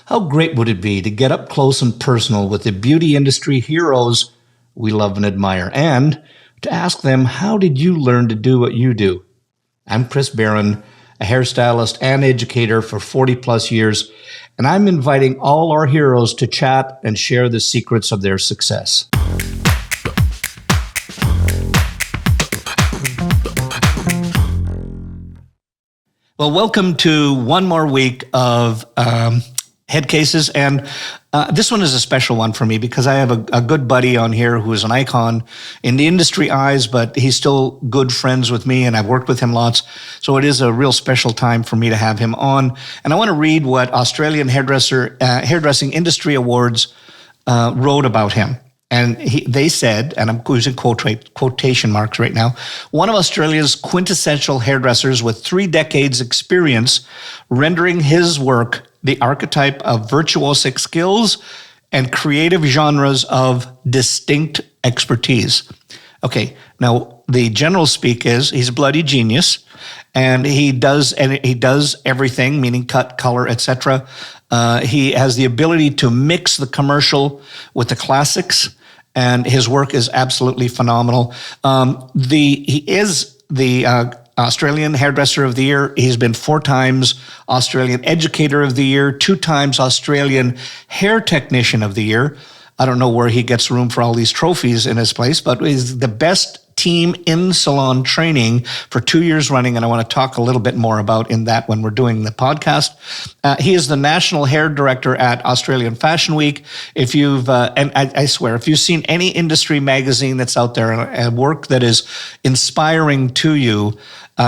How great would it be to get up close and personal with the beauty industry heroes we love and admire, and to ask them, how did you learn to do what you do? I'm Chris Baran, a hairstylist and educator for 40 plus years, and I'm inviting all our heroes to chat and share the secrets of their success. Well, welcome to one more week of Headcases, and this one is a special one for me because I have a good buddy on here who is an icon in the industry eyes, but he's still good friends with me, and I've worked with him lots. So it is a real special time for me to have him on. And I want to read what Australian Hairdressing Industry Awards wrote about him. And they said, and I'm using quotation marks right now, one of Australia's quintessential hairdressers with 3 decades experience, rendering his work the archetype of virtuosic skills and creative genres of distinct expertise. Okay, now the general speak is he's a bloody genius, and he does everything, meaning cut, color, etc. He has the ability to mix the commercial with the classics, and his work is absolutely phenomenal. He is the Australian Hairdresser of the Year. He's been 4 times Australian Educator of the Year, 2 times Australian Hair Technician of the Year. I don't know where he gets room for all these trophies in his place, but he's the best team in salon training for 2 years running, and I want to talk a little bit more about in that when we're doing the podcast. He is the National Hair Director at Australian Fashion Week. If you've, and I swear, if you've seen any industry magazine that's out there and work that is inspiring to you,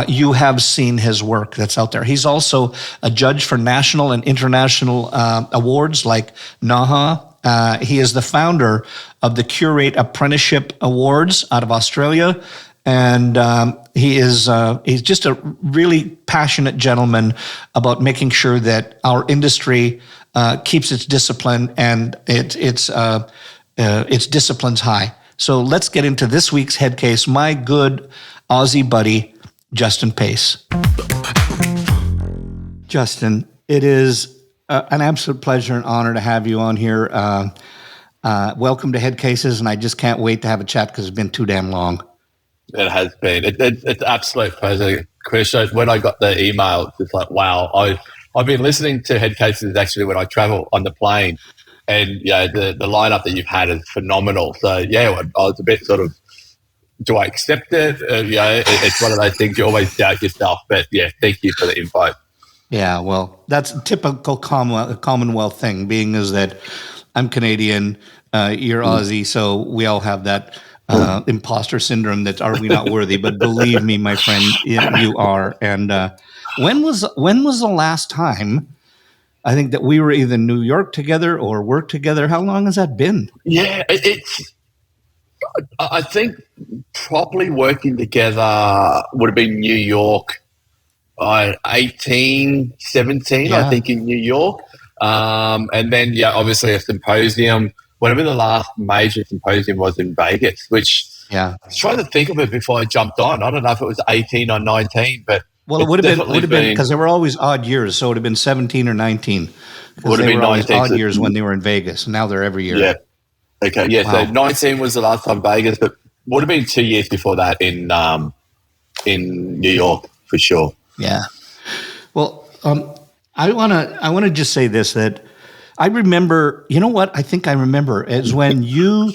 you have seen his work that's out there. He's also a judge for national and international awards like NAHA. He is the founder of the Curate Apprenticeship Awards out of Australia, and he's just a really passionate gentleman about making sure that our industry keeps its discipline and its disciplines high. So let's get into this week's head case. My good Aussie buddy, Justin Pace. Justin, it is an absolute pleasure and honor to have you on here. Welcome to Headcases, and I just can't wait to have a chat because it's been too damn long. It has been. It's an absolute pleasure, Chris. When I got the email, it's just like, wow. I've been listening to Headcases actually when I travel on the plane, and the lineup that you've had is phenomenal. So I was a bit sort of, do I accept it? It's one of those things you always doubt yourself. But thank you for the invite. Yeah, well, that's a typical Commonwealth thing, being is that I'm Canadian, you're Aussie, so we all have that imposter syndrome that are we not worthy? But believe me, my friend, you are. And when was the last time I think that we were either in New York together or worked together? How long has that been? Yeah, I think probably working together would have been New York. 18, 17, I think, in New York. And then, obviously a symposium, whatever the last major symposium was in Vegas, which I was trying to think of it before I jumped on. I don't know if it was 18 or 19, but well, it would have been because there were always odd years, so it would have been 17 or 19. Would have been 19 odd years when they were in Vegas. And now they're every year. Yeah. Okay. Yeah. Wow. So 19 was the last time Vegas, but would have been 2 years before that in New York for sure. Yeah. Well, I want to just say this, that I remember, you know what I think I remember is when you,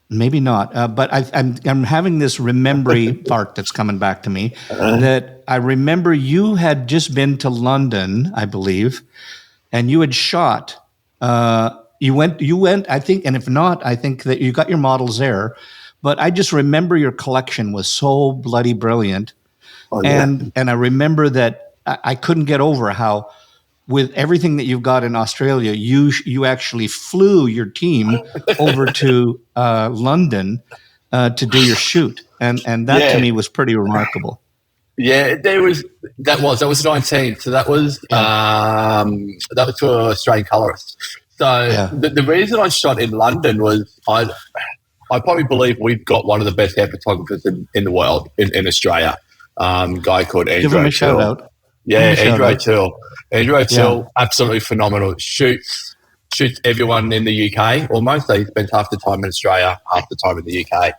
maybe not, but I'm having this remembering part that's coming back to me, that I remember you had just been to London, I believe, and you had shot, you went, I think, and if not, I think that you got your models there, but I just remember your collection was so bloody brilliant. Oh, yeah. And I remember that I couldn't get over how, with everything that you've got in Australia, you actually flew your team over to London to do your shoot, and that to me was pretty remarkable. Yeah, that was 19. So that was to an Australian colorist. So the reason I shot in London was I probably believe we've got one of the best hair photographers in the world in Australia. Guy called Andrew. Give him a shout out. Yeah, Andrew O'Toole. Andrew O'Teal, absolutely phenomenal. Shoots everyone in the UK almost. So he spends half the time in Australia, half the time in the UK.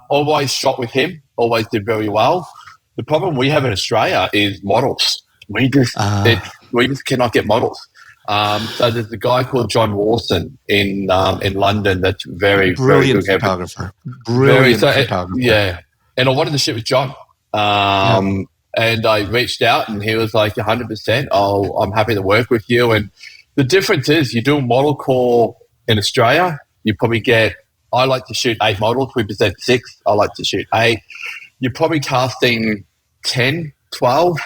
Always shot with him, always did very well. The problem we have in Australia is models. We just cannot get models. So there's a guy called John Rawson in London that's very, brilliant very good photographer. Brilliant photographer. Yeah. And I wanted to shoot with John. And I reached out and he was like, 100%, I'm happy to work with you. And the difference is you do a model call in Australia, you probably get, I like to shoot 8 models. We present 6. I like to shoot 8. You're probably casting 10, 12.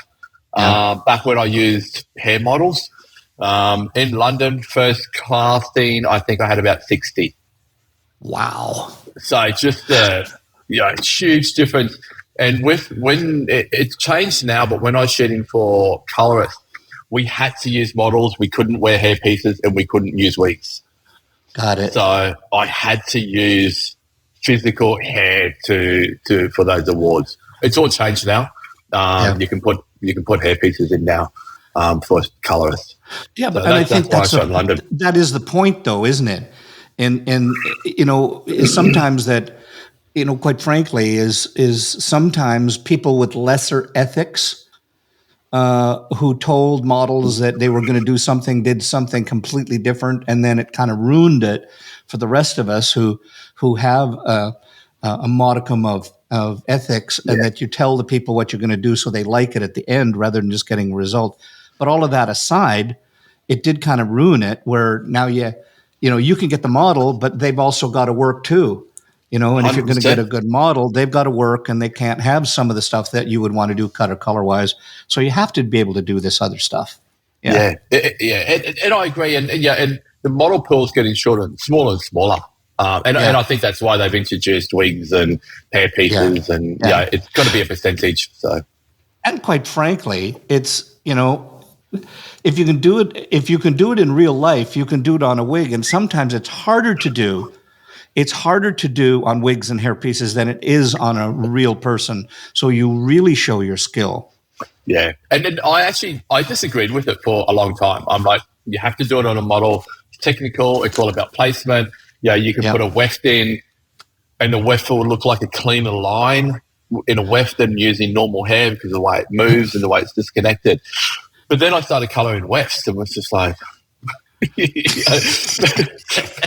Back when I used hair models. In London, first casting, I think I had about 60. Wow. So just a huge difference. And when it's changed now, but when I was shooting for colorists, we had to use models. We couldn't wear hairpieces and we couldn't use wigs. Got it. So I had to use physical hair for those awards. It's all changed now. You can put hairpieces in now for colorists. Yeah, so and I think that is the point, though, isn't it? And sometimes that, quite frankly, is sometimes people with lesser ethics who told models that they were going to do something, did something completely different, and then it kind of ruined it for the rest of us who have a modicum of ethics, and that you tell the people what you're going to do so they like it at the end rather than just getting a result. But all of that aside, it did kind of ruin it, where now you can get the model, but they've also got to work too. And if you're going to get a good model, they've got to work, and they can't have some of the stuff that you would want to do color-wise. So you have to be able to do this other stuff. And I agree. And the model pool is getting smaller and smaller. And I think that's why they've introduced wigs and hairpieces, and it's got to be a percentage. So, and quite frankly, it's if you can do it in real life, you can do it on a wig, and sometimes it's harder to do. It's harder to do on wigs and hairpieces than it is on a real person. So you really show your skill. Yeah. And then I disagreed with it for a long time. I'm like, you have to do it on a model. It's technical. It's all about placement. You can put a weft in, and the weft will look like a cleaner line in a weft than using normal hair because of the way it moves and the way it's disconnected. But then I started colouring wefts and was just like,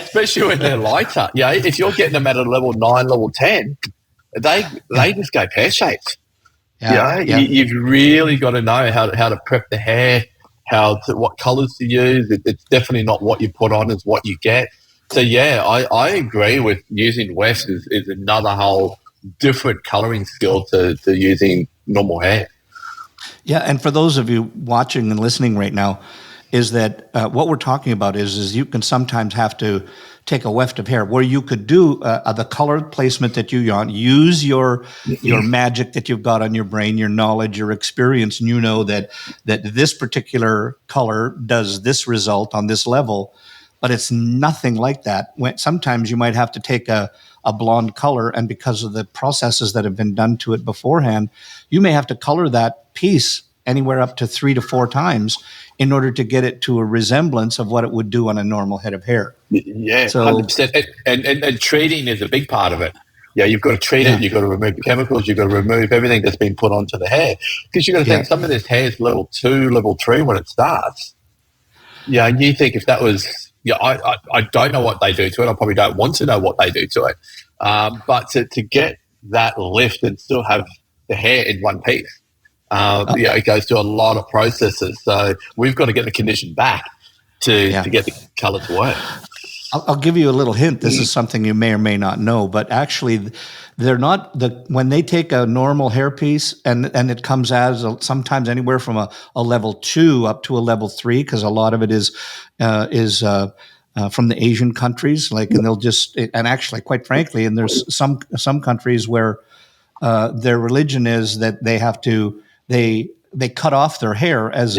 especially when they're lighter. If you're getting them at a level 9, level 10, they just go pear-shaped. You've really got to know how to prep the hair, what colours to use. It's definitely not what you put on, is what you get. So I agree with using wefts is another whole different colouring skill to using normal hair. Yeah, and for those of you watching and listening right now, is that what we're talking about is you can sometimes have to take a weft of hair where you could do the color placement that you want, use your magic that you've got on your brain, your knowledge, your experience, and that this particular color does this result on this level, but it's nothing like that. Sometimes you might have to take a blonde color, and because of the processes that have been done to it beforehand, you may have to color that piece anywhere up to 3 to 4 times in order to get it to a resemblance of what it would do on a normal head of hair. Yeah, so 100%. And treating is a big part of it. You've got to treat it. You've got to remove the chemicals. You've got to remove everything that's been put onto the hair. Because you've got to think some of this hair is level 2, level 3 when it starts. And you think if that was, I don't know what they do to it. I probably don't want to know what they do to it. But to get that lift and still have the hair in one piece, it goes through a lot of processes. So we've got to get the condition back to get the colour to work. I'll give you a little hint. This is something you may or may not know, but actually they're not when they take a normal hairpiece and it comes as sometimes anywhere from a level 2 up to a level 3, because a lot of it is from the Asian countries, and they'll just, and actually quite frankly, and there's some countries where their religion is that they have to, they cut off their hair as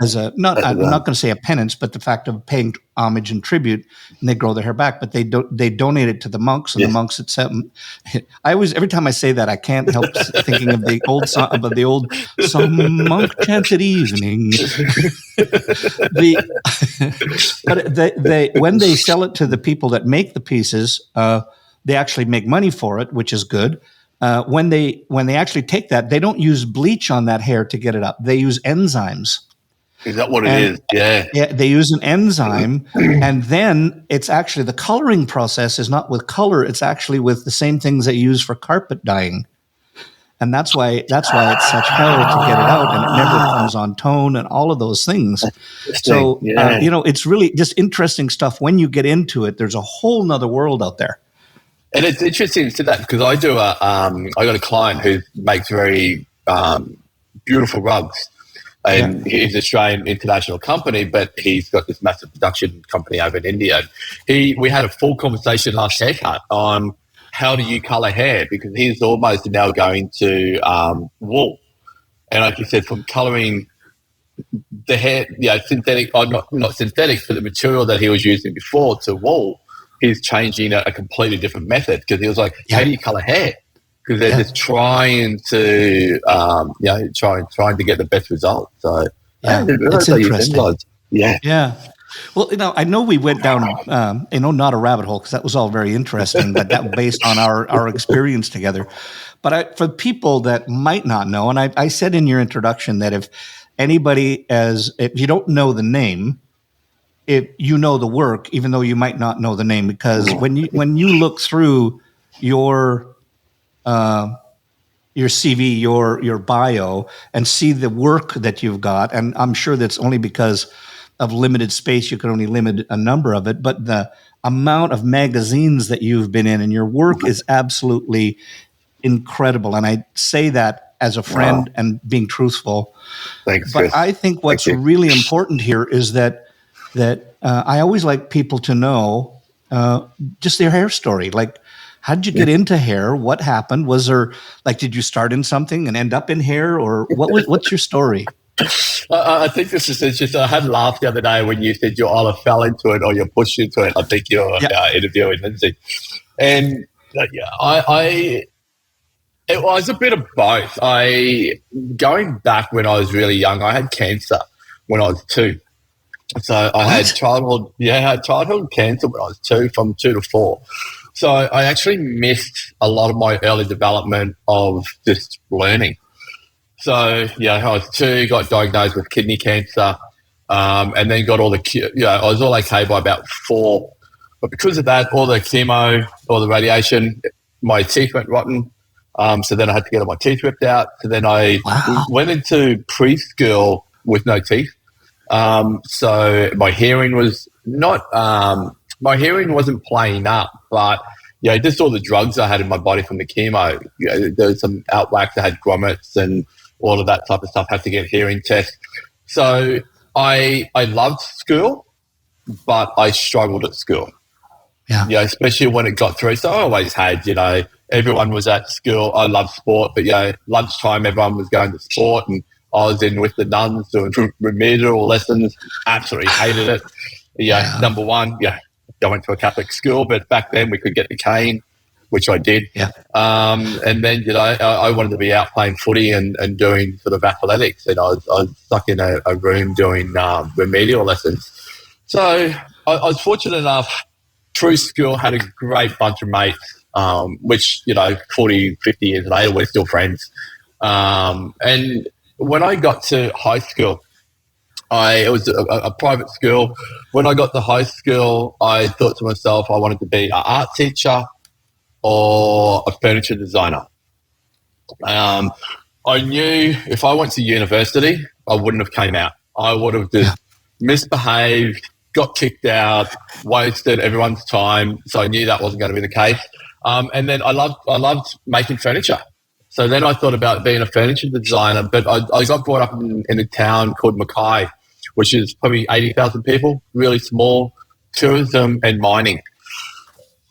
as a not. I'm not going to say a penance, but the fact of paying homage and tribute, and they grow their hair back. But they donate it to the monks, and the monks accept. I always, every time I say that, I can't help thinking of the old song, about the old "Some monk chanted evening." But they when they sell it to the people that make the pieces, they actually make money for it, which is good. When they actually take that, they don't use bleach on that hair to get it up. They use enzymes. Is that what it is? Yeah. Yeah, they use an enzyme, and then it's actually the coloring process is not with color; it's actually with the same things they use for carpet dyeing, and that's why it's such hell to get it out, and it never comes on tone, and all of those things. So it's really just interesting stuff when you get into it. There's a whole nother world out there. And it's interesting to that because I got a client who makes very beautiful rugs, and he's an Australian international company, but he's got this massive production company over in India. We had a full conversation last haircut on how do you color hair, because he's almost now going to wool, and like you said, from coloring the hair, synthetic, or not synthetic, but the material that he was using before to wool. He's changing a completely different method because he was like, how do you color hair? Because they're just trying to, trying to get the best result. So, it's interesting. Yeah. Well, I know we went down, not a rabbit hole because that was all very interesting, but that based on our experience together. But for people that might not know, and I said in your introduction that if you don't know the name, if you know the work, even though you might not know the name, because when you look through your CV, your bio, and see the work that you've got, and I'm sure that's only because of limited space, you can only limit a number of it, but the amount of magazines that you've been in and your work is absolutely incredible. And I say that as a friend and being truthful. Thanks, but Chris. I think what's really important here is that I always like people to know just their hair story. Like, how did you get into hair? What happened? Was there, did you start in something and end up in hair, or what's your story? I think this is just. I had laughed the other day when you said you either fell into it or you pushed into it. I think you're interviewing Lindsay, and it was a bit of both. Going back when I was really young, I had cancer when I was 2. So I had childhood cancer when I was 2, from 2 to 4. So I actually missed a lot of my early development of just learning. So, I was 2, got diagnosed with kidney cancer, and then got all the, I was all okay by about 4. But because of that, all the chemo, all the radiation, my teeth went rotten. So then I had to get all my teeth ripped out. So then I went into preschool with no teeth. So my hearing was my hearing wasn't playing up, but just all the drugs I had in my body from the chemo. There was some outwax. I had grommets and all of that type of stuff. Had to get hearing tests. So I loved school, but I struggled at school. Yeah, especially when it got through. So I always had, everyone was at school. I loved sport, but lunchtime everyone was going to sport, and I was in with the nuns doing remedial lessons. Absolutely hated it. Number one, I went to a Catholic school, but back then we could get the cane, which I did. And then, I wanted to be out playing footy and doing sort of athletics, and I was stuck in a room doing remedial lessons. So I was fortunate enough through school, had a great bunch of mates, which, 40, 50 years later, we're still friends. And when I got to high school, it was a private school. When I got to high school, I thought to myself, I wanted to be an art teacher or a furniture designer. I knew if I went to university, I wouldn't have came out. I would have just misbehaved, got kicked out, wasted everyone's time. So I knew that wasn't going to be the case. And then I loved making furniture. So then I thought about being a furniture designer, but I got brought up in a town called Mackay, which is probably 80,000 people, really small, tourism and mining.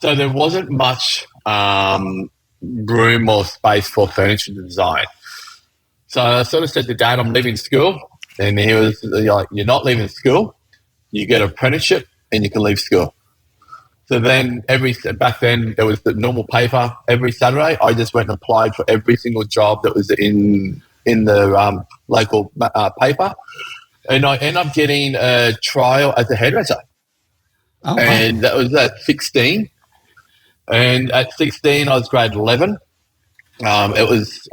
So there wasn't much room or space for furniture design. So I sort of said to Dad, I'm leaving school. And he was like, "You're not leaving school. You get an apprenticeship, and you can leave school." So then back then there was the normal paper every Saturday. I just went and applied for every single job that was in the local paper, and I ended up getting a trial as a hairdresser. Oh, wow. And that was at 16. And at 16, I was grade 11. It was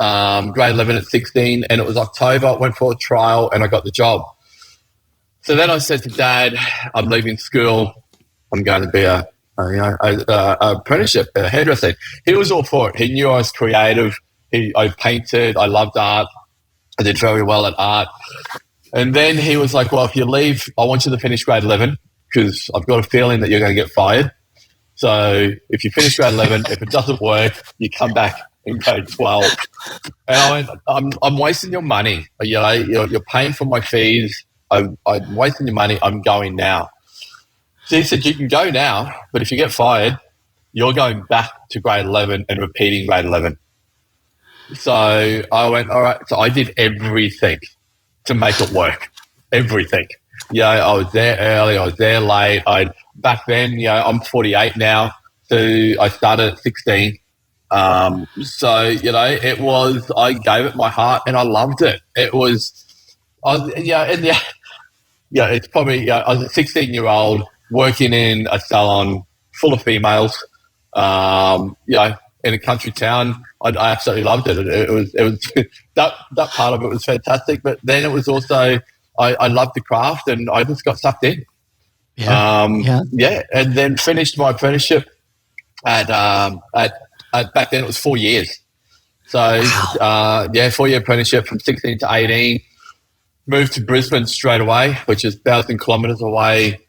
grade 11 at 16, and it was October. I went for a trial, and I got the job. So then I said to Dad, "I'm leaving school. I'm going to be a apprenticeship, a hairdresser." He was all for it. He knew I was creative. I painted. I loved art. I did very well at art. And then he was like, "Well, if you leave, I want you to finish grade 11 because I've got a feeling that you're going to get fired. So if you finish grade 11, if it doesn't work, you come back in grade 12." And I went, I'm wasting your money. You know, you're paying for my fees. I'm wasting your money. I'm going now. So he said, "You can go now, but if you get fired, you're going back to grade 11 and repeating grade 11. So I went, all right. So I did everything to make it work. Everything. Yeah, I was there early. I was there late. Back then, I'm 48 now. So I started at 16. So, I gave it my heart and I loved it. It was, it's probably, I was a 16-year-old working in a salon full of females, in a country town. I absolutely loved it. It was that part of it was fantastic. But then it was also, I loved the craft and I just got sucked in. And then finished my apprenticeship at back then it was 4 years. So, 4-year apprenticeship from 16 to 18. Moved to Brisbane straight away, which is 1,000 kilometres away.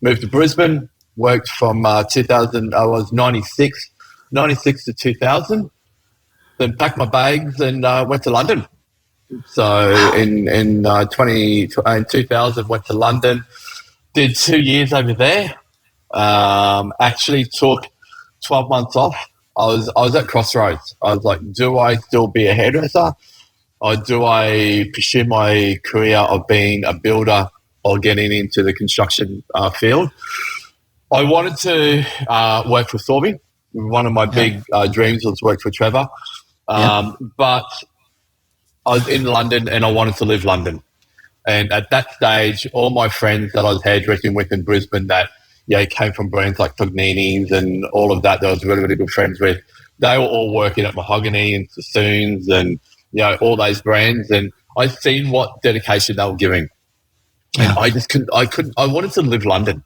Moved to Brisbane, worked from 2000, I was 96 to 2000. Then packed my bags and went to London. So in 2000, went to London, did 2 years over there. Actually took 12 months off. I was at crossroads. I was like, do I still be a hairdresser? Or do I pursue my career of being a builder or getting into the construction field? I wanted to work for Sorby. One of my big dreams was work for Trevor. But I was in London and I wanted to live London. And at that stage, all my friends that I was hairdressing with in Brisbane that came from brands like Fognini's and all of that I was really, really good friends with, they were all working at Mahogany and Sassoons and all those brands, and I seen what dedication they were giving. And I just I wanted to live London.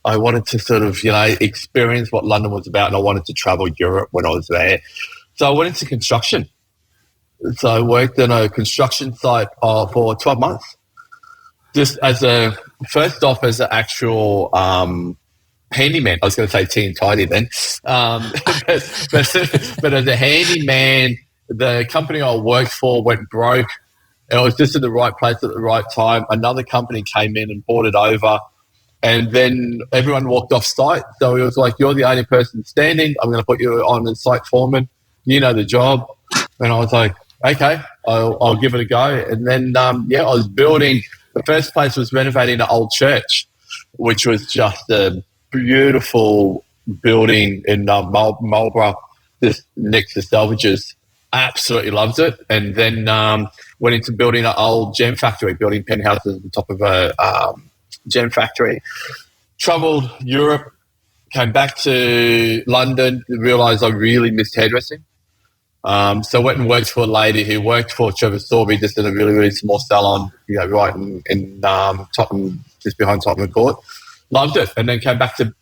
I wanted to sort of, experience what London was about, and I wanted to travel Europe when I was there. So I went into construction. So I worked on a construction site for 12 months. Just as first off as an actual handyman. I was going to say tea and tidy then. But as a handyman, the company I worked for went broke. And I was just in the right place at the right time. Another company came in and bought it over. And then everyone walked off site. So it was like, you're the only person standing. I'm going to put you on as site foreman. You know the job. And I was like, okay, I'll give it a go. And then, I was building. The first place was renovating an old church, which was just a beautiful building in Marlborough, just next to Selvages. Absolutely loved it. And then went into building an old gem factory, building penthouses on top of a gem factory. Travelled Europe, came back to London, realised I really missed hairdressing. So I went and worked for a lady who worked for Trevor Sorby, just in a really, really small salon, right in Tottenham, just behind Tottenham Court. Loved it, and then came back to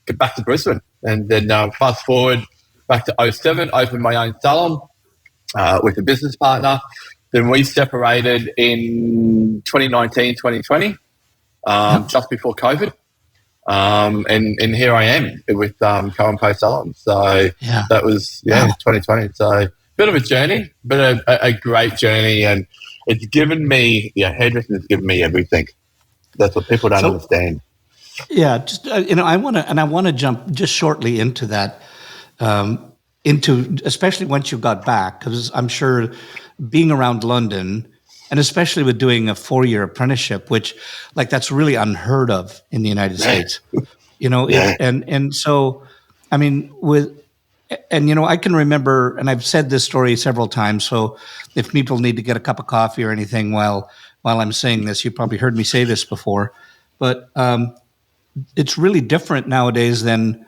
Brisbane. And then fast forward back to 2007, opened my own salon with a business partner. Then we separated in 2019, 2020, just before COVID. And here I am with Co&Po Salon. So that was 2020. So bit of a journey, but a great journey, and it's given me hairdressing has given me everything. That's what people don't understand. Yeah, just I want to jump just shortly into that, into especially once you got back, because I'm sure being around London, And especially with doing a 4-year apprenticeship, which like that's really unheard of in the United States. You know, Yeah. and so, I mean, and you know, I can remember, and I've said this story several times. So if people need to get a cup of coffee or anything while I'm saying this, you probably heard me say this before, but it's really different nowadays than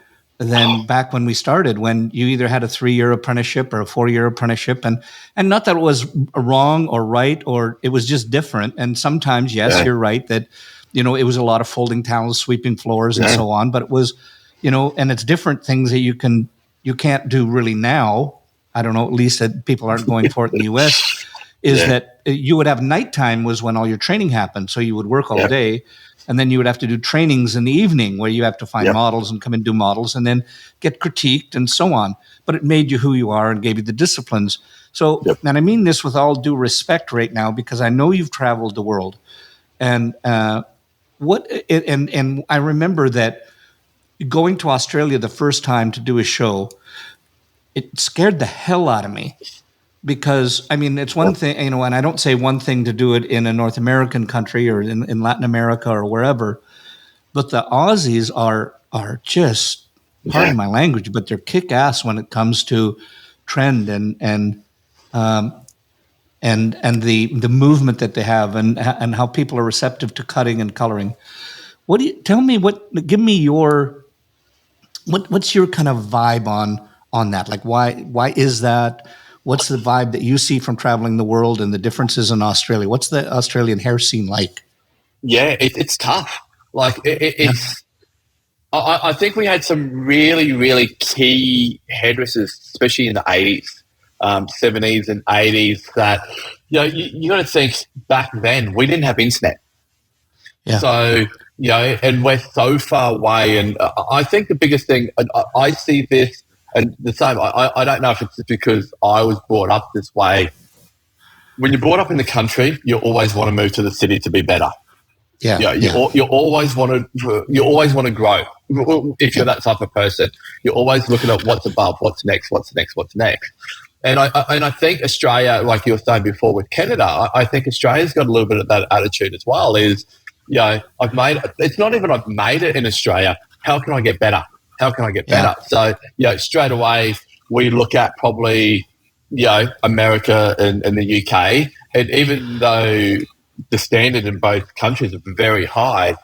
back when we started, when you either had a 3-year apprenticeship or a 4-year apprenticeship, and not that it was wrong or right, or it was just different. And sometimes, yes, you're right that, you know, it was a lot of folding towels, sweeping floors, and so on. But it was, you know, and it's different things that you can't do really now. I don't know, at least that people aren't going for it in the US, is that you would have nighttime was when all your training happened. So you would work all day, and then you would have to do trainings in the evening where you have to find models and come and do models and then get critiqued and so on. But it made you who you are and gave you the disciplines. So, and I mean this with all due respect right now, because I know you've traveled the world. And and I remember that going to Australia the first time to do a show, it scared the hell out of me. Because, I mean, it's one thing, you know, and I don't say one thing to do it in a North American country or in Latin America or wherever, but the Aussies are just, pardon my language, but they're kick-ass when it comes to trend and the movement that they have and how people are receptive to cutting and coloring. Give me your, what's your kind of vibe on that? Like, why is that? What's the vibe that you see from traveling the world and the differences in Australia? What's the Australian hair scene like? Yeah, it's tough. Like it's. I think we had some really, really key hairdressers, especially in the 80s, 70s and 80s, that, you know, you got to think back then we didn't have internet. Yeah. So, you know, and we're so far away. And I think the biggest thing, I see this, and the same, I don't know if it's because I was brought up this way. When you're brought up in the country, you always want to move to the city to be better. You always want to grow. If you're that type of person, you're always looking at what's above, what's next. And I think Australia, like you were saying before with Canada, I think Australia's got a little bit of that attitude as well. Is, you know, it's not even I've made it in Australia. How can I get better? So, you know, straight away we look at probably, you know, America and the UK, and even though the standard in both countries are very high,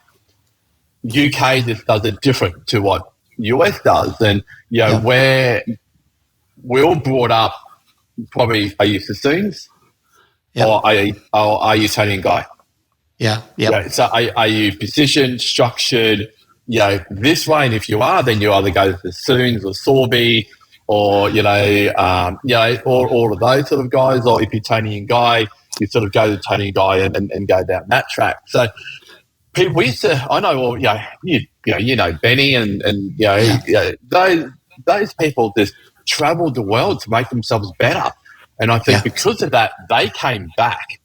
UK just does it different to what US does. And, you know, we're all brought up probably, are you sassoons or are you Tony and Guy? Yeah. You know, so are you positioned, structured, you know, this way? And if you are, then you either go to sassoons or Sorby or, you know, or all of those sort of guys. Or if you're Tony and Guy, you sort of go to Tony and Guy and go down that track. So people, we used to, I know, well, you know, Benny and those people just traveled the world to make themselves better. And I think because of that, they came back.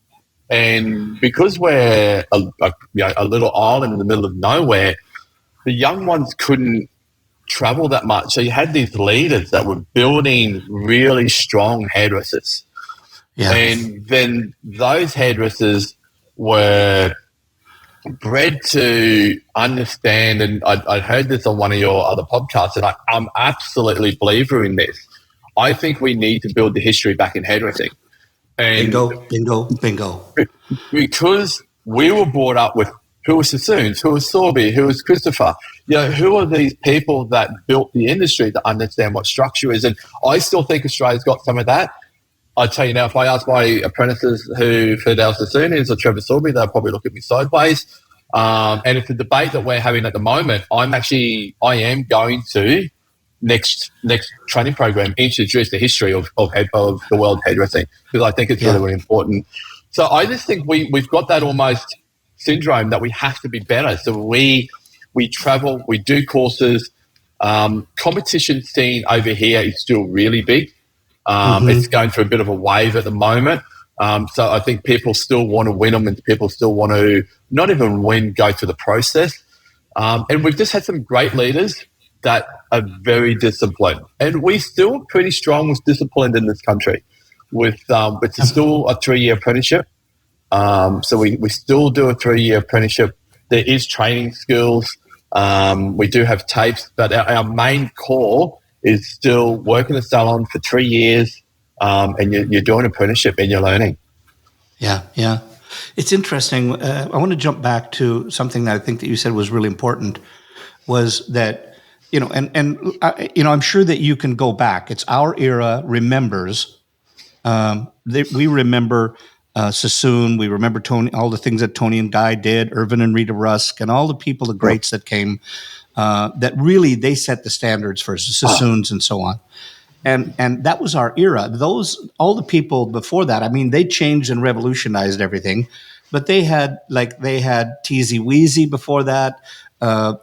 And because we're a little island in the middle of nowhere, the young ones couldn't travel that much. So you had these leaders that were building really strong hairdressers. Yeah. And then those hairdressers were bred to understand, and I heard this on one of your other podcasts, and I'm absolutely a believer in this. I think we need to build the history back in hairdressing. And bingo. Because we were brought up with who was Sassoons, who was Sorby, who was Christopher. You know, who are these people that built the industry to understand what structure is? And I still think Australia's got some of that. I tell you now, if I ask my apprentices who Fidel Sassoon is or Trevor Sorby, they'll probably look at me sideways. And it's a debate that we're having at the moment. I am going to next training program introduce the history of the world hairdressing, because I think it's really, really important. So I just think we've got that almost syndrome that we have to be better. So we travel, we do courses. Competition scene over here is still really big. It's going through a bit of a wave at the moment. So I think people still want to win them, and people still want to not even win, go through the process. And we've just had some great leaders that are very disciplined. And we still pretty strong with disciplined in this country. With it's still a 3-year apprenticeship. So we still do a 3-year apprenticeship. There is training skills. We do have tapes, but our main core is still working the salon for 3 years, and you're doing apprenticeship and you're learning. Yeah, yeah. It's interesting. I want to jump back to something that I think that you said was really important, was that, I'm sure that you can go back. It's our era remembers. We remember Sassoon. We remember Tony, all the things that Tony and Guy did, Irvin and Rita Rusk, and all the people, the greats that came, that really, they set the standards for Sassoons and so on. And that was our era. All the people before that, I mean, they changed and revolutionized everything, but they had Teasy Weezy before that.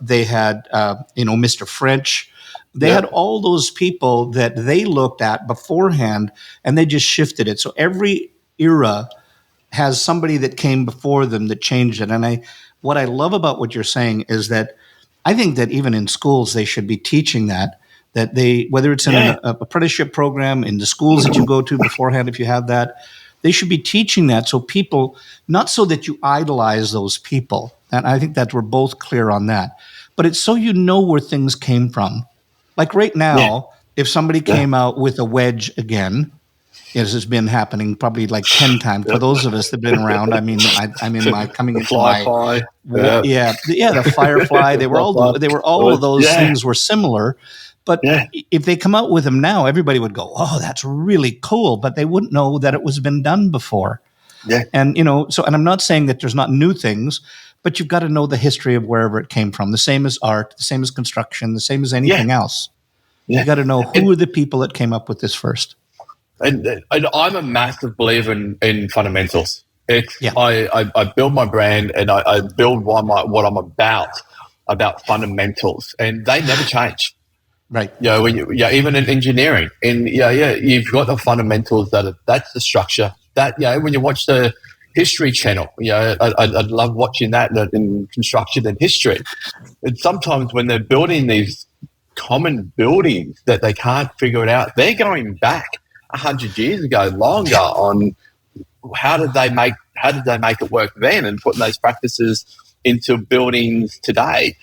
They had, Mr. French. They had all those people that they looked at beforehand, and they just shifted it. So every era has somebody that came before them that changed it. And what I love about what you're saying is that I think that even in schools, they should be teaching that whether it's in an apprenticeship program, in the schools that you go to beforehand, if you have that, they should be teaching that. So people, not so that you idolize those people. And I think that we're both clear on that, but it's so you know where things came from. Like right now, if somebody came out with a wedge again, as has been happening probably like 10 times for those of us that have been around. I mean, I'm in my coming into Firefly. The Firefly. They were all of those things were similar. But if they come out with them now, everybody would go, "Oh, that's really cool," but they wouldn't know that it was been done before. Yeah. And and I'm not saying that there's not new things, but you've got to know the history of wherever it came from. The same as art, the same as construction, the same as anything else. You got to know who are the people that came up with this first. And I'm a massive believer in fundamentals. I build my brand and I build what I'm about fundamentals, and they never change. Right. Even in engineering, and you've got the fundamentals that's the structure. That when you watch the History Channel, I love watching that in construction and history. And sometimes when they're building these common buildings that they can't figure it out, they're going back 100 years ago, longer, on how did they make it work then, and putting those practices into buildings today.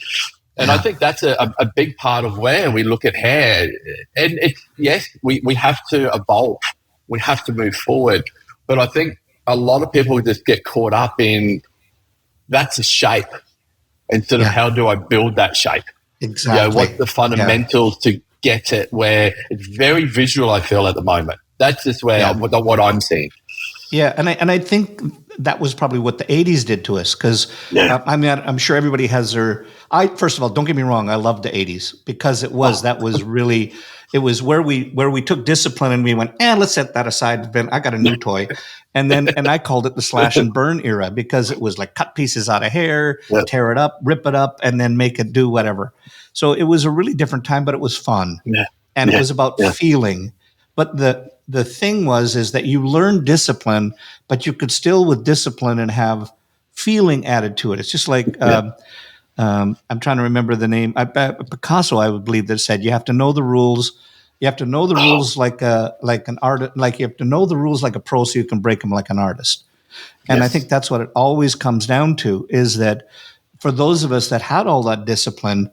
And I think that's a big part of where we look at hair. And we have to evolve. We have to move forward. But I think a lot of people just get caught up in that's a shape instead of how do I build that shape? Exactly. What's the fundamentals to get it, where it's very visual, I feel, at the moment. That's just where what I'm seeing. Yeah, and I think that was probably what the 80s did to us, because I'm sure everybody has their. First of all, don't get me wrong, I loved the 80s because it was where we took discipline and we went, let's set that aside. Then I got a new toy, and I called it the slash and burn era, because it was like cut pieces out of hair, tear it up, rip it up, and then make it do whatever. So it was a really different time, but it was fun, and it was about feeling. But the thing is that you learned discipline, but you could still, with discipline, and have feeling added to it. It's just like I'm trying to remember the name. Picasso, I would believe, that said you have to know the rules. You have to know the rules like an artist. Like you have to know the rules like a pro, so you can break them like an artist. And I think that's what it always comes down to, is that for those of us that had all that discipline,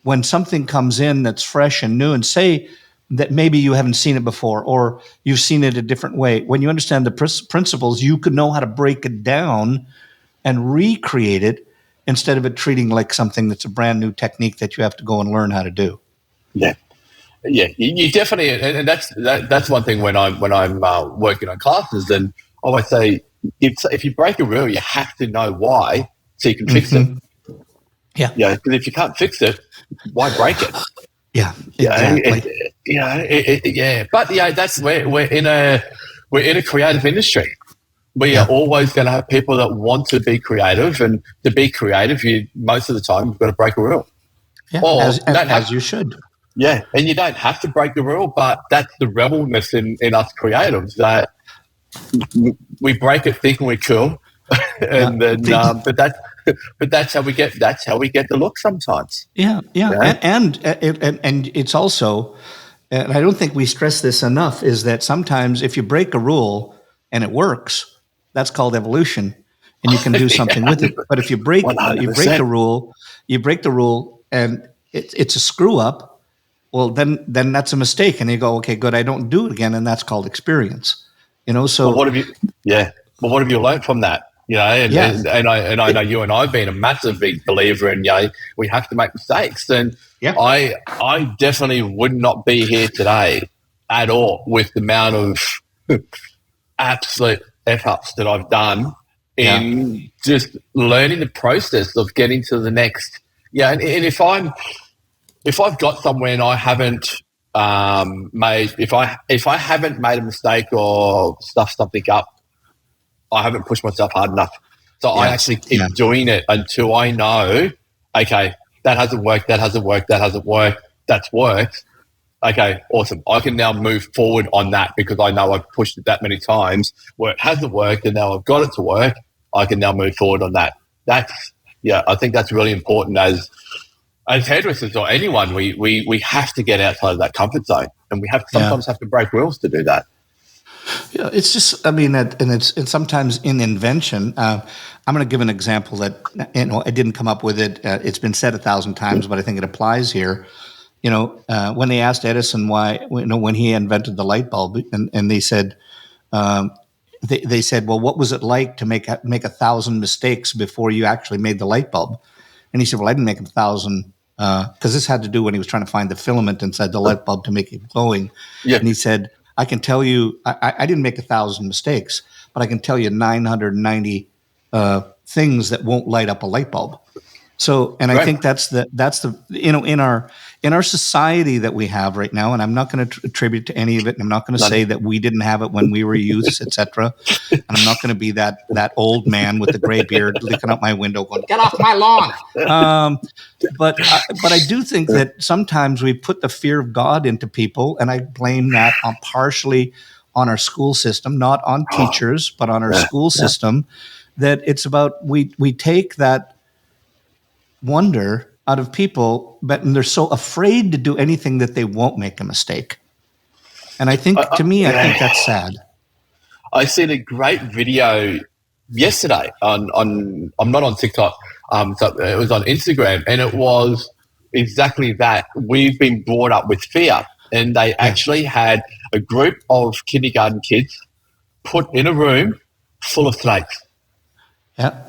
when something comes in that's fresh and new, and say that maybe you haven't seen it before, or you've seen it a different way, when you understand the principles, you could know how to break it down and recreate it, instead of it treating like something that's a brand new technique that you have to go and learn how to do. Yeah. You definitely, and that's one thing when I'm working on classes, and I always say, if you break a rule, you have to know why, so you can fix it. Yeah. Yeah. Because if you can't fix it, why break it? Yeah. Exactly. But that's where we're in a creative industry. We are always going to have people that want to be creative, and to be creative, most of the time you've got to break a rule. Yeah, as you should. Yeah, and you don't have to break the rule, but that's the rebelness in us creatives, that we break it thinking we're cool, and then but that's how we get the look sometimes. Yeah. And it's also, and I don't think we stress this enough, is that sometimes if you break a rule and it works, That's called evolution, and you can do something with it. But if you break the rule, and it's a screw up. Well, then that's a mistake, and you go, okay, good, I don't do it again, and that's called experience. So well, what have you? Yeah. Well, what have you learned from that? And I know you and I have been a massive big believer in we have to make mistakes, and I definitely would not be here today at all with the amount of absolute F-ups that I've done in just learning the process of getting to the next. Yeah, and if I've got somewhere and I haven't if I haven't made a mistake or stuffed something up, I haven't pushed myself hard enough. So I actually keep doing it until I know, okay, that hasn't worked, that's worked. Okay, awesome. I can now move forward on that because I know I've pushed it that many times where it hasn't worked, and now I've got it to work. I can now move forward on that. I think that's really important as hairdressers or anyone. We have to get outside of that comfort zone, and we sometimes have to break rules to do that. Yeah, it's just, and it's sometimes in invention. I'm going to give an example that, I didn't come up with it. It's been said 1,000 times, but I think it applies here. When they asked Edison why, when he invented the light bulb, and they said, they said, well, what was it like to make 1,000 mistakes before you actually made the light bulb? And he said, well, I didn't make 1,000, because this had to do when he was trying to find the filament inside the light bulb to make it glowing. Yeah. And he said, I can tell you, I didn't make 1,000 mistakes, but I can tell you 990 things that won't light up a light bulb. So, and I think that's the in our society that we have right now, and I'm not going to attribute to any of it, and I'm not going to say that we didn't have it when we were youths, etc. And I'm not going to be that old man with the gray beard looking out my window going, "Get off my lawn!" But I do think that sometimes we put the fear of God into people, and I blame that partially on our school system, not on teachers, but on our school system. That it's about we take that wonder out of people, but they're so afraid to do anything that they won't make a mistake. And I think, to me, I think that's sad. I seen a great video yesterday on I'm not on TikTok, so it was on Instagram, and it was exactly that. We've been brought up with fear, and they actually had a group of kindergarten kids put in a room full of snakes. Yeah.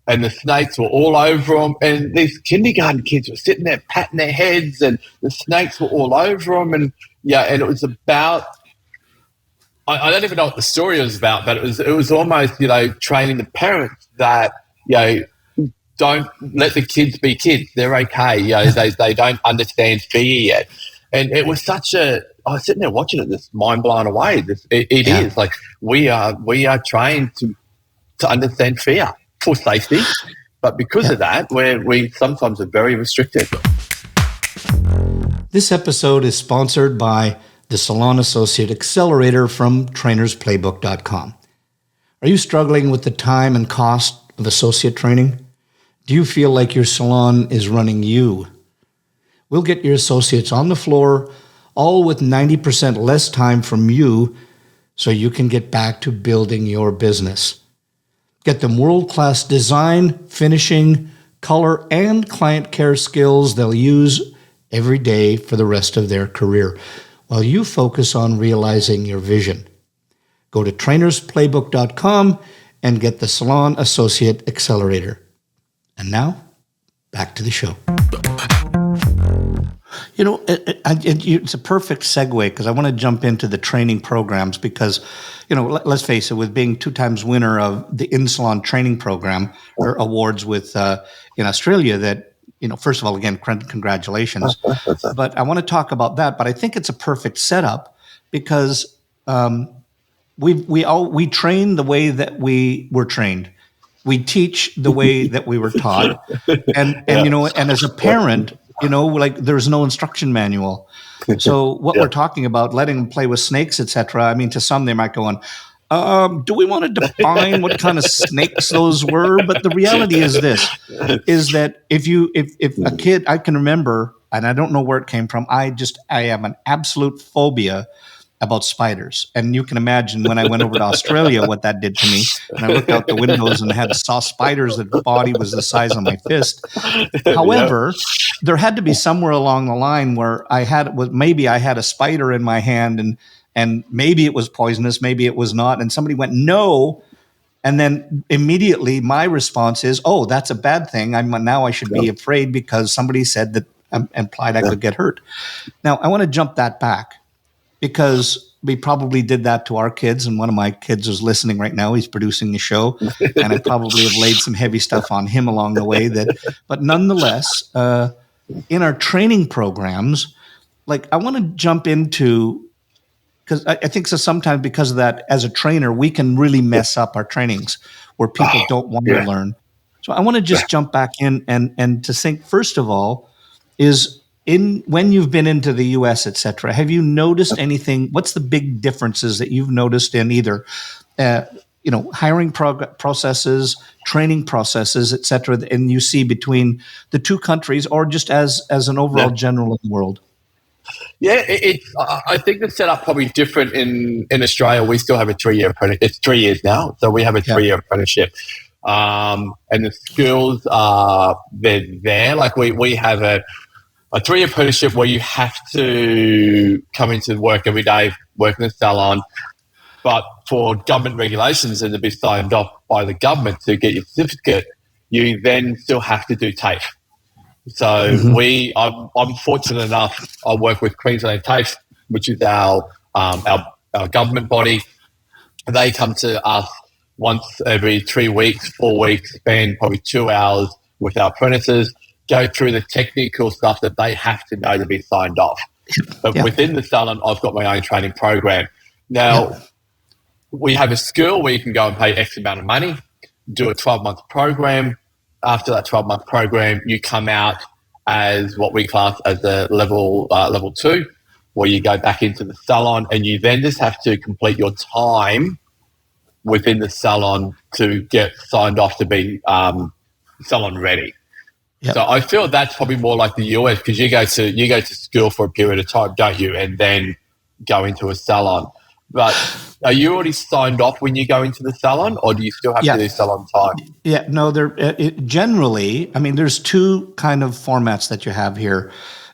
And the snakes were all over them, and these kindergarten kids were sitting there patting their heads, and the snakes were all over them, and and it was about, I don't even know what the story was about, but it was almost training the parents that don't let the kids be kids, they're okay, they don't understand fear yet, and it was such a, I was sitting there watching it, just mind blown away. It is like we are trained to understand fear for safety, but because of that, we sometimes are very restricted. This episode is sponsored by the Salon Associate Accelerator from trainersplaybook.com. Are you struggling with the time and cost of associate training? Do you feel like your salon is running you? We'll get your associates on the floor, all with 90% less time from you, so you can get back to building your business. Get them world-class design, finishing, color, and client care skills they'll use every day for the rest of their career, while you focus on realizing your vision. Go to trainersplaybook.com and get the Salon Associate Accelerator. And now, back to the show. It's a perfect segue because I want to jump into the training programs because, let's face it, with being 2 times winner of the in-salon training program or awards with in Australia that, first of all, again, congratulations. But I want to talk about that. But I think it's a perfect setup because we train the way that we were trained. We teach the way that we were taught. And as a parent, there's no instruction manual. So what we're talking about, letting them play with snakes, etc. I mean, to some, they might go on, do we want to define what kind of snakes those were? But the reality is this, is that if a kid, I can remember, and I don't know where it came from, I have an absolute phobia about spiders. And you can imagine when I went over to Australia what that did to me. And I looked out the windows and saw spiders that body was the size of my fist. However, there had to be somewhere along the line where maybe I had a spider in my hand and maybe it was poisonous, maybe it was not. And somebody went, no. And then immediately my response is, oh, that's a bad thing. Now I should be afraid because somebody said that implied I could get hurt. Now, I want to jump that back because we probably did that to our kids. And one of my kids is listening right now. He's producing the show. And I probably have laid some heavy stuff on him along the way. But nonetheless, in our training programs, like I want to jump into, because I think so sometimes because of that, as a trainer, we can really mess up our trainings where people don't want to learn. So I want to just jump back in and to think, first of all, is when you've been into the US, et cetera, have you noticed anything? What's the big differences that you've noticed in either, hiring processes, training processes, et cetera, and you see between the two countries or just as an overall general in the world? Yeah, I think the setup probably different in Australia. We still have a 3-year apprenticeship. It's 3 years now, so we have a 3-year apprenticeship. And the skills they're there. Like we have a 3-year apprenticeship where you have to come into work every day, work in the salon. But for government regulations and to be signed off by the government to get your certificate, you then still have to do TAFE. So I'm fortunate enough. I work with Queensland TAFE, which is our government body. They come to us once every 3 weeks, 4 weeks, spend probably 2 hours with our apprentices, go through the technical stuff that they have to know to be signed off. But within the salon, I've got my own training program. Now, we have a school where you can go and pay X amount of money, do a 12-month program. After that 12-month program, you come out as what we class as a level 2, where you go back into the salon and you then just have to complete your time within the salon to get signed off to be salon ready. Yep. So I feel that's probably more like the US because you go to school for a period of time, don't you, and then go into a salon. But are you already signed off when you go into the salon, or do you still have to do salon time? Yeah, no. Generally, I mean, there's two kind of formats that you have here,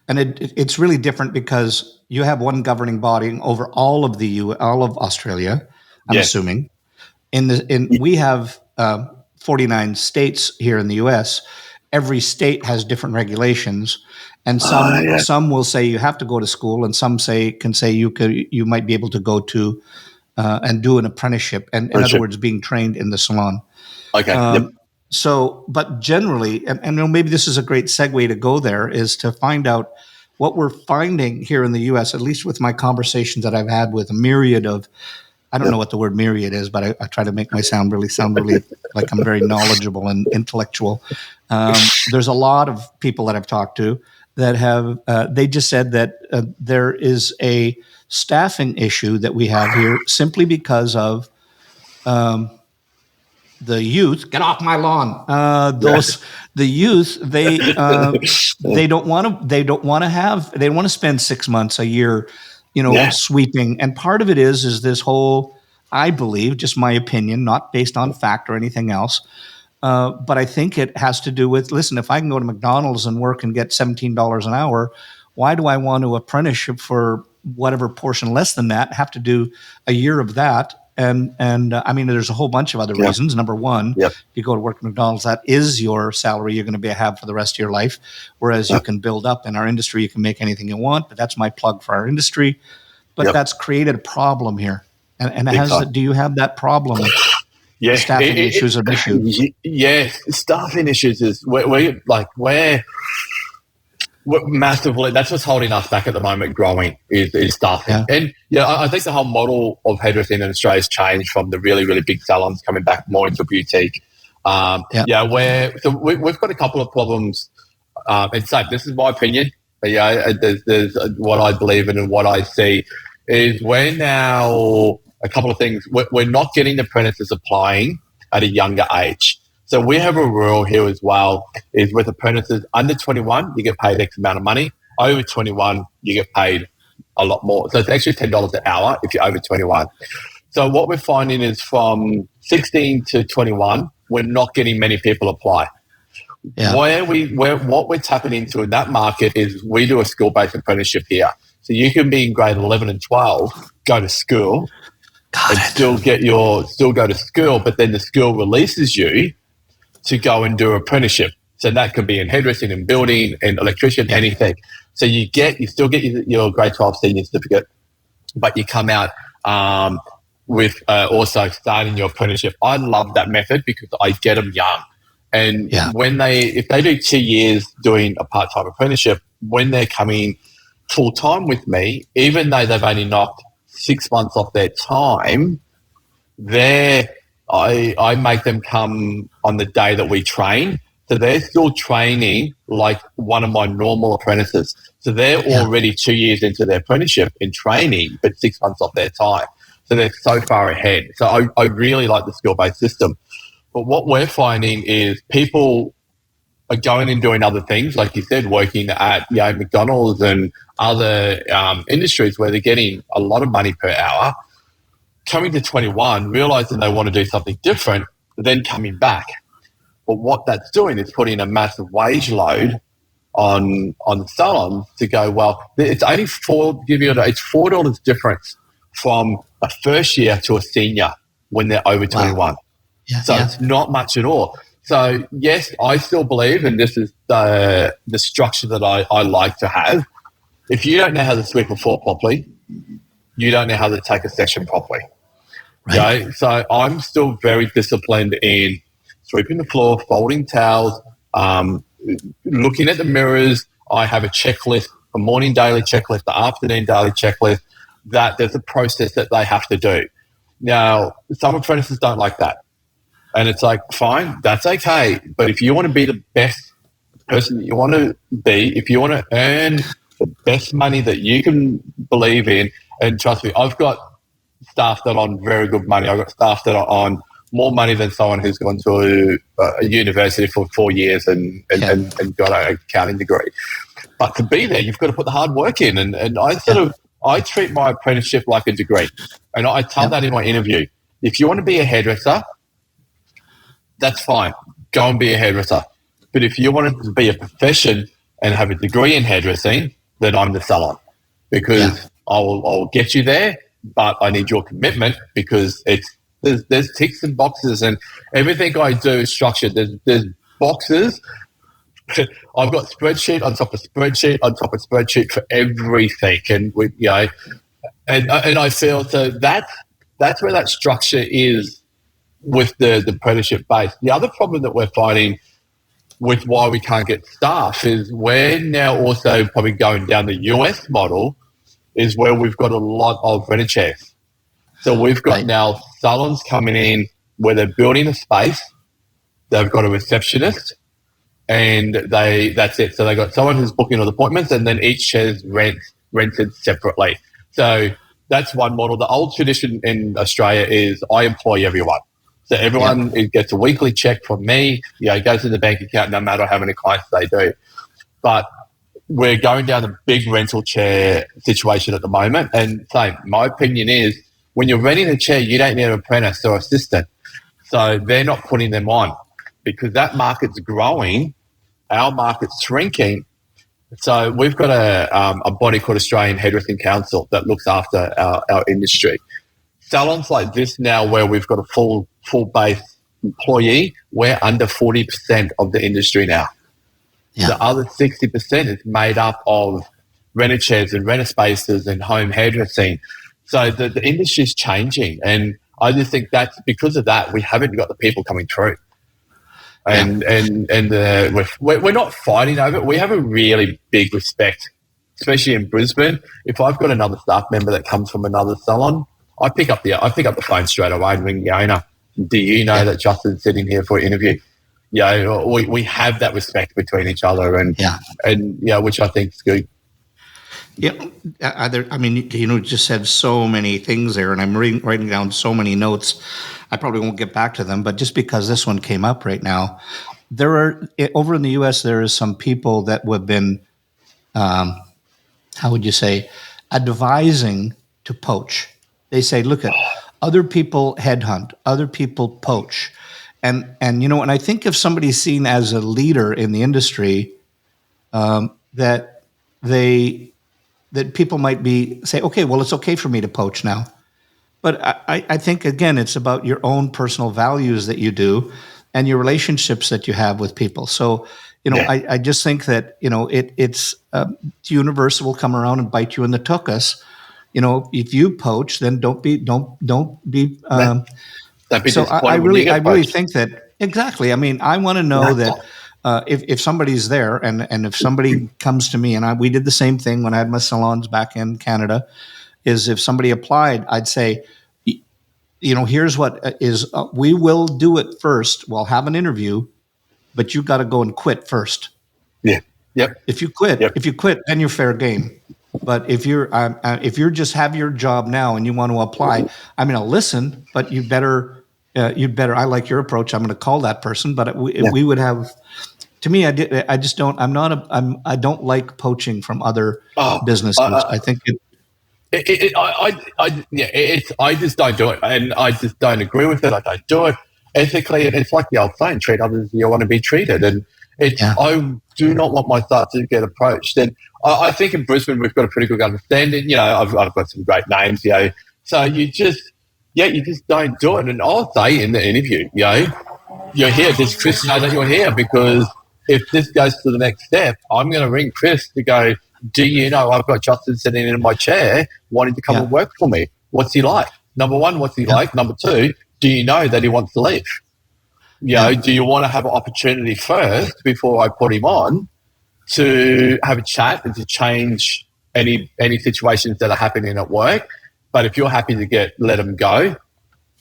and it's really different because you have one governing body over all of Australia. I'm assuming. We have 49 states here in the U.S. Every state has different regulations. And some will say you have to go to school, and some can say you might be able to go to and do an apprenticeship, and in other words, being trained in the salon. Okay. So, but generally, and maybe this is a great segue to go there, is to find out what we're finding here in the U.S. At least with my conversations that I've had with a myriad of, I don't know what the word myriad is, but I try to make my sound really like I'm very knowledgeable and intellectual. There's a lot of people that I've talked to that have, they just said that there is a staffing issue that we have here simply because of the youth. Get off my lawn. The youth, they don't want to spend 6 months, a year, sweeping. And part of it is this whole, I believe, just my opinion, not based on fact or anything else. But I think it has to do with, listen, if I can go to McDonald's and work and get $17 an hour, why do I want to apprenticeship for whatever portion less than that, have to do a year of that? And I mean, there's a whole bunch of other reasons. Number one, if you go to work at McDonald's, that is your salary you're going to have for the rest of your life. Whereas you can build up in our industry, you can make anything you want, but that's my plug for our industry. But that's created a problem here. And do you have that problem? Yeah, staffing issues are issues. Yeah, staffing issues is we're massively. That's what's holding us back at the moment. Growing is staffing, and I think the whole model of hairdressing in Australia has changed from the really really big salons coming back more into boutique. We've got a couple of problems. And so this is my opinion. But there's what I believe in and what I see is we're now. A couple of things. We're not getting apprentices applying at a younger age. So we have a rule here as well, is with apprentices under 21, you get paid X amount of money. Over 21, you get paid a lot more. So it's actually $10 an hour if you're over 21. So what we're finding is from 16 to 21, we're not getting many people apply. Yeah. What we're tapping into in that market is we do a school-based apprenticeship here. So you can be in grade 11 and 12, go to school, still go to school, but then the school releases you to go and do an apprenticeship. So that could be in hairdressing and building and electrician, anything. So you still get your grade 12 senior certificate, but you come out with also starting your apprenticeship. I love that method because I get them young. And if they do 2 years doing a part-time apprenticeship, when they're coming full-time with me, even though they've only knocked 6 months off their time, I make them come on the day that we train. So they're still training like one of my normal apprentices. So they're already 2 years into their apprenticeship in training, but 6 months off their time. So they're so far ahead. So I really like the skill-based system. But what we're finding is people are going and doing other things, like you said, working at McDonald's and other industries where they're getting a lot of money per hour, coming to 21, realizing they want to do something different, then coming back. But what that's doing is putting a massive wage load on the salon to go, well, it's only it's $4 difference from a first year to a senior when they're over 21. Wow. It's not much at all. So yes, I still believe, and this is the structure that I like to have. If you don't know how to sweep a floor properly, you don't know how to take a section properly. Right. Okay? So I'm still very disciplined in sweeping the floor, folding towels, looking at the mirrors. I have a checklist, a morning daily checklist, the afternoon daily checklist, that there's a process that they have to do. Now, some apprentices don't like that. And it's like, fine, that's okay. But if you want to be the best person that you want to be, if you want to earn the best money that you can believe in, and trust me, I've got staff that are on very good money. I've got staff that are on more money than someone who's gone to a university for 4 years and got an accounting degree. But to be there, you've got to put the hard work in. And I treat my apprenticeship like a degree. And I tell that in my interview. If you want to be a hairdresser, that's fine. Go and be a hairdresser. But if you want to be a profession and have a degree in hairdressing, then I'm the salon, because I'll get you there, but I need your commitment, because there's ticks and boxes, and everything I do is structured. There's boxes. I've got spreadsheet on top of spreadsheet on top of spreadsheet for everything, and I feel so that's where that structure is with the apprenticeship base. The other problem that we're finding with why we can't get staff is we're now also probably going down the US model, is where we've got a lot of renter chairs. So we've got now salons coming in where they're building a space, they've got a receptionist, and that's it. So they've got someone who's booking all the appointments, and then each chair's rented separately. So that's one model. The old tradition in Australia is I employ everyone. So everyone gets a weekly check from me. It goes in the bank account no matter how many clients they do. But we're going down the big rental chair situation at the moment. And same, my opinion is, when you're renting a chair, you don't need an apprentice or assistant. So they're not putting them on, because that market's growing, our market's shrinking. So we've got a body called Australian Hairdressing Council that looks after our industry. Salons like this now, where we've got a full base employee, we're under 40% of the industry now. Yeah. The other 60% is made up of renter chairs and renter spaces and home hairdressing. So the industry is changing, and I just think that's because of that we haven't got the people coming through. And we're not fighting over it. We have a really big respect, especially in Brisbane. If I've got another staff member that comes from another salon, I pick up the phone straight away and ring the owner. Do you know that Justin's sitting here for an interview? We have that respect between each other, and which I think is good. Yeah, you just said so many things there, and I'm writing down so many notes. I probably won't get back to them, but just because this one came up right now, there are over in the U.S. there is some people that have been, how would you say, advising to poach. They say, look at other people headhunt, other people poach. And you know, and I think if somebody's seen as a leader in the industry, that people might be say, okay, well, it's okay for me to poach now. But I think again, it's about your own personal values that you do, and your relationships that you have with people. So, you know, I just think that, you know, it's the universe will come around and bite you in the tuchus. You know, if you poach, then don't be. So I really think that exactly. I mean, I want to know that if somebody's there, and if somebody comes to me, and we did the same thing when I had my salons back in Canada, is if somebody applied, I'd say, you know, here's what is, we will do it first. We'll have an interview, but you got to go and quit first. Yeah. Yep. If you quit, then you're fair game. But if you're just have your job now and you want to apply, I mean, I'll listen, but you'd better. I like your approach. I'm going to call that person, but we would have. To me, I just don't. I don't like poaching from other businesses. I think it. I just don't do it, and I just don't agree with it. I don't do it ethically. It's like the old saying: treat others as you want to be treated. And I do not want my staff to get approached. And I think in Brisbane we've got a pretty good understanding. You know, I've got some great names. You know, so you just don't do it. And I'll say in the interview, you know, you're here. Does Chris know that you're here? Because if this goes to the next step, I'm going to ring Chris to go, do you know I've got Justin sitting in my chair wanting to come and work for me? What's he like? Number one, what's he like? Number two, do you know that he wants to leave? You know, do you want to have an opportunity first before I put him on to have a chat and to change any situations that are happening at work? But if you're happy to let him go,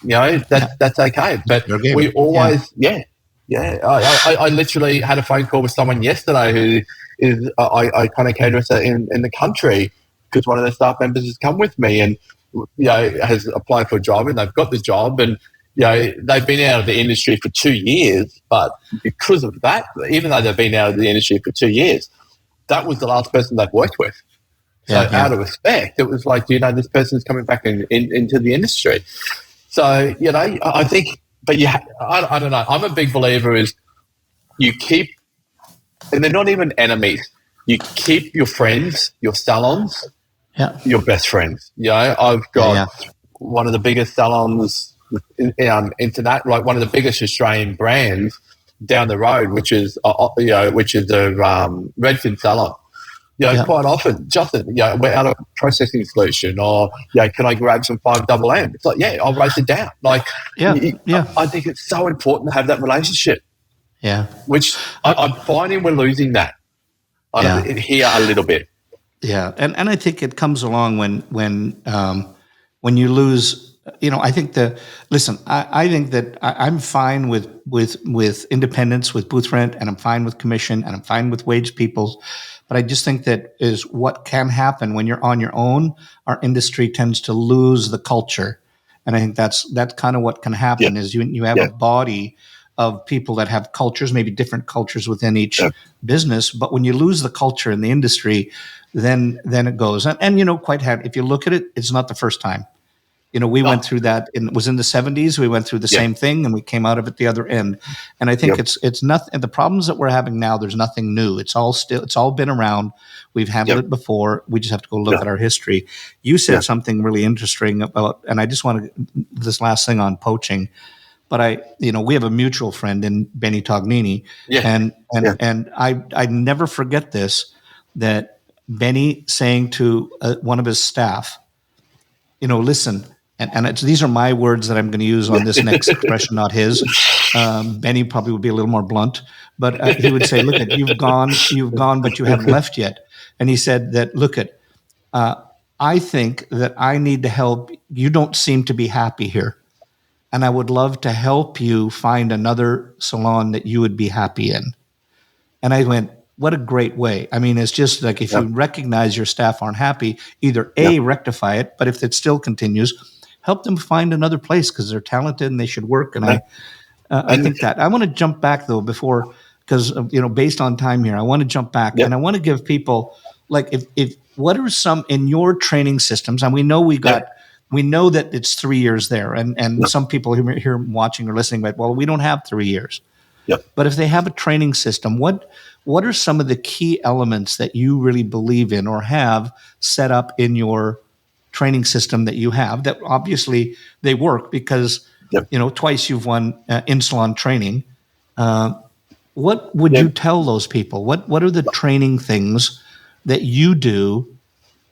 you know, that's okay. But we always, I literally had a phone call with someone yesterday who is iconic hairdresser in the country, because one of their staff members has come with me and, you know, has applied for a job, and they've got the job, and, you know, they've been out of the industry for 2 years, but because of that, even though they've been out of the industry for 2 years, that was the last person they've worked with. So out of respect, it was like, you know, this person's coming back into the industry. So, you know, I think, but I don't know. I'm a big believer is you keep, and they're not even enemies, you keep your friends, your salons, your best friends. You know, I've got one of the biggest salons internet, like one of the biggest Australian brands down the road, which is the Redfin Salon. You know, quite often, Justin, you know, we're out of processing solution, or, you know, can I grab some 5MM? It's like, I'll write it down. Like, I think it's so important to have that relationship. Yeah. Which I'm finding we're losing that here a little bit. Yeah. And I think it comes along when you lose. You know, I think I think that I'm fine with independence, with booth rent, and I'm fine with commission, and I'm fine with wage people. But I just think that is what can happen when you're on your own. Our industry tends to lose the culture. And I think that's kind of what can happen is you have a body of people that have cultures, maybe different cultures within each business. But when you lose the culture in the industry, then it goes. And you know, if you look at it, it's not the first time. You know, we went through that. It was in the 70s. We went through the same thing, and we came out of it the other end. And I think it's nothing. And the problems that we're having now, there's nothing new. It's all been around. We've handled it before. We just have to go look at our history. You said something really interesting about, and I just want to this last thing on poaching. But we have a mutual friend in Benny Tognini, and I never forget this, that Benny saying to one of his staff, you know, listen. And these are my words that I'm going to use on this next expression, not his. Benny probably would be a little more blunt, but he would say, look, you've gone, but you haven't left yet. And he said that, look, I think that I need to help. You don't seem to be happy here. And I would love to help you find another salon that you would be happy in. And I went, what a great way. I mean, it's just like if you recognize your staff aren't happy, either rectify it, but if it still continues, help them find another place because they're talented and they should work. And I think that. I want to jump back, though, because, you know, based on time here, I want to jump back and I want to give people like if what are some in your training systems? And we know we know that it's 3 years there, and some people who are here watching or listening, but well, we don't have 3 years. Yep. But if they have a training system, what are some of the key elements that you really believe in or have set up in your training system that you have that obviously they work because twice you've won in salon training. What would you tell those people? What are the training things that you do?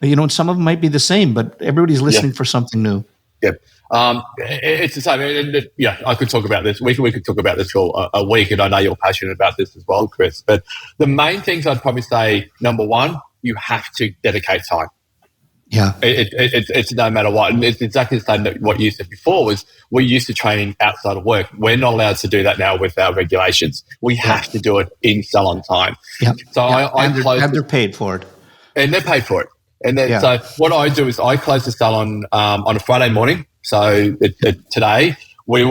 And some of them might be the same, but everybody's listening for something new. Yep. It's the same. And, I could talk about this. We could talk about this for a week, and I know you're passionate about this as well, Chris. But the main things I'd probably say, number one, you have to dedicate time. Yeah, it's no matter what, and it's exactly the same that what you said before was we used to train outside of work. We're not allowed to do that now with our regulations. We have to do it in salon time. Yeah. So they're paid for it, and they're paid for it. And then so what I do is I close the salon on a Friday morning. So today we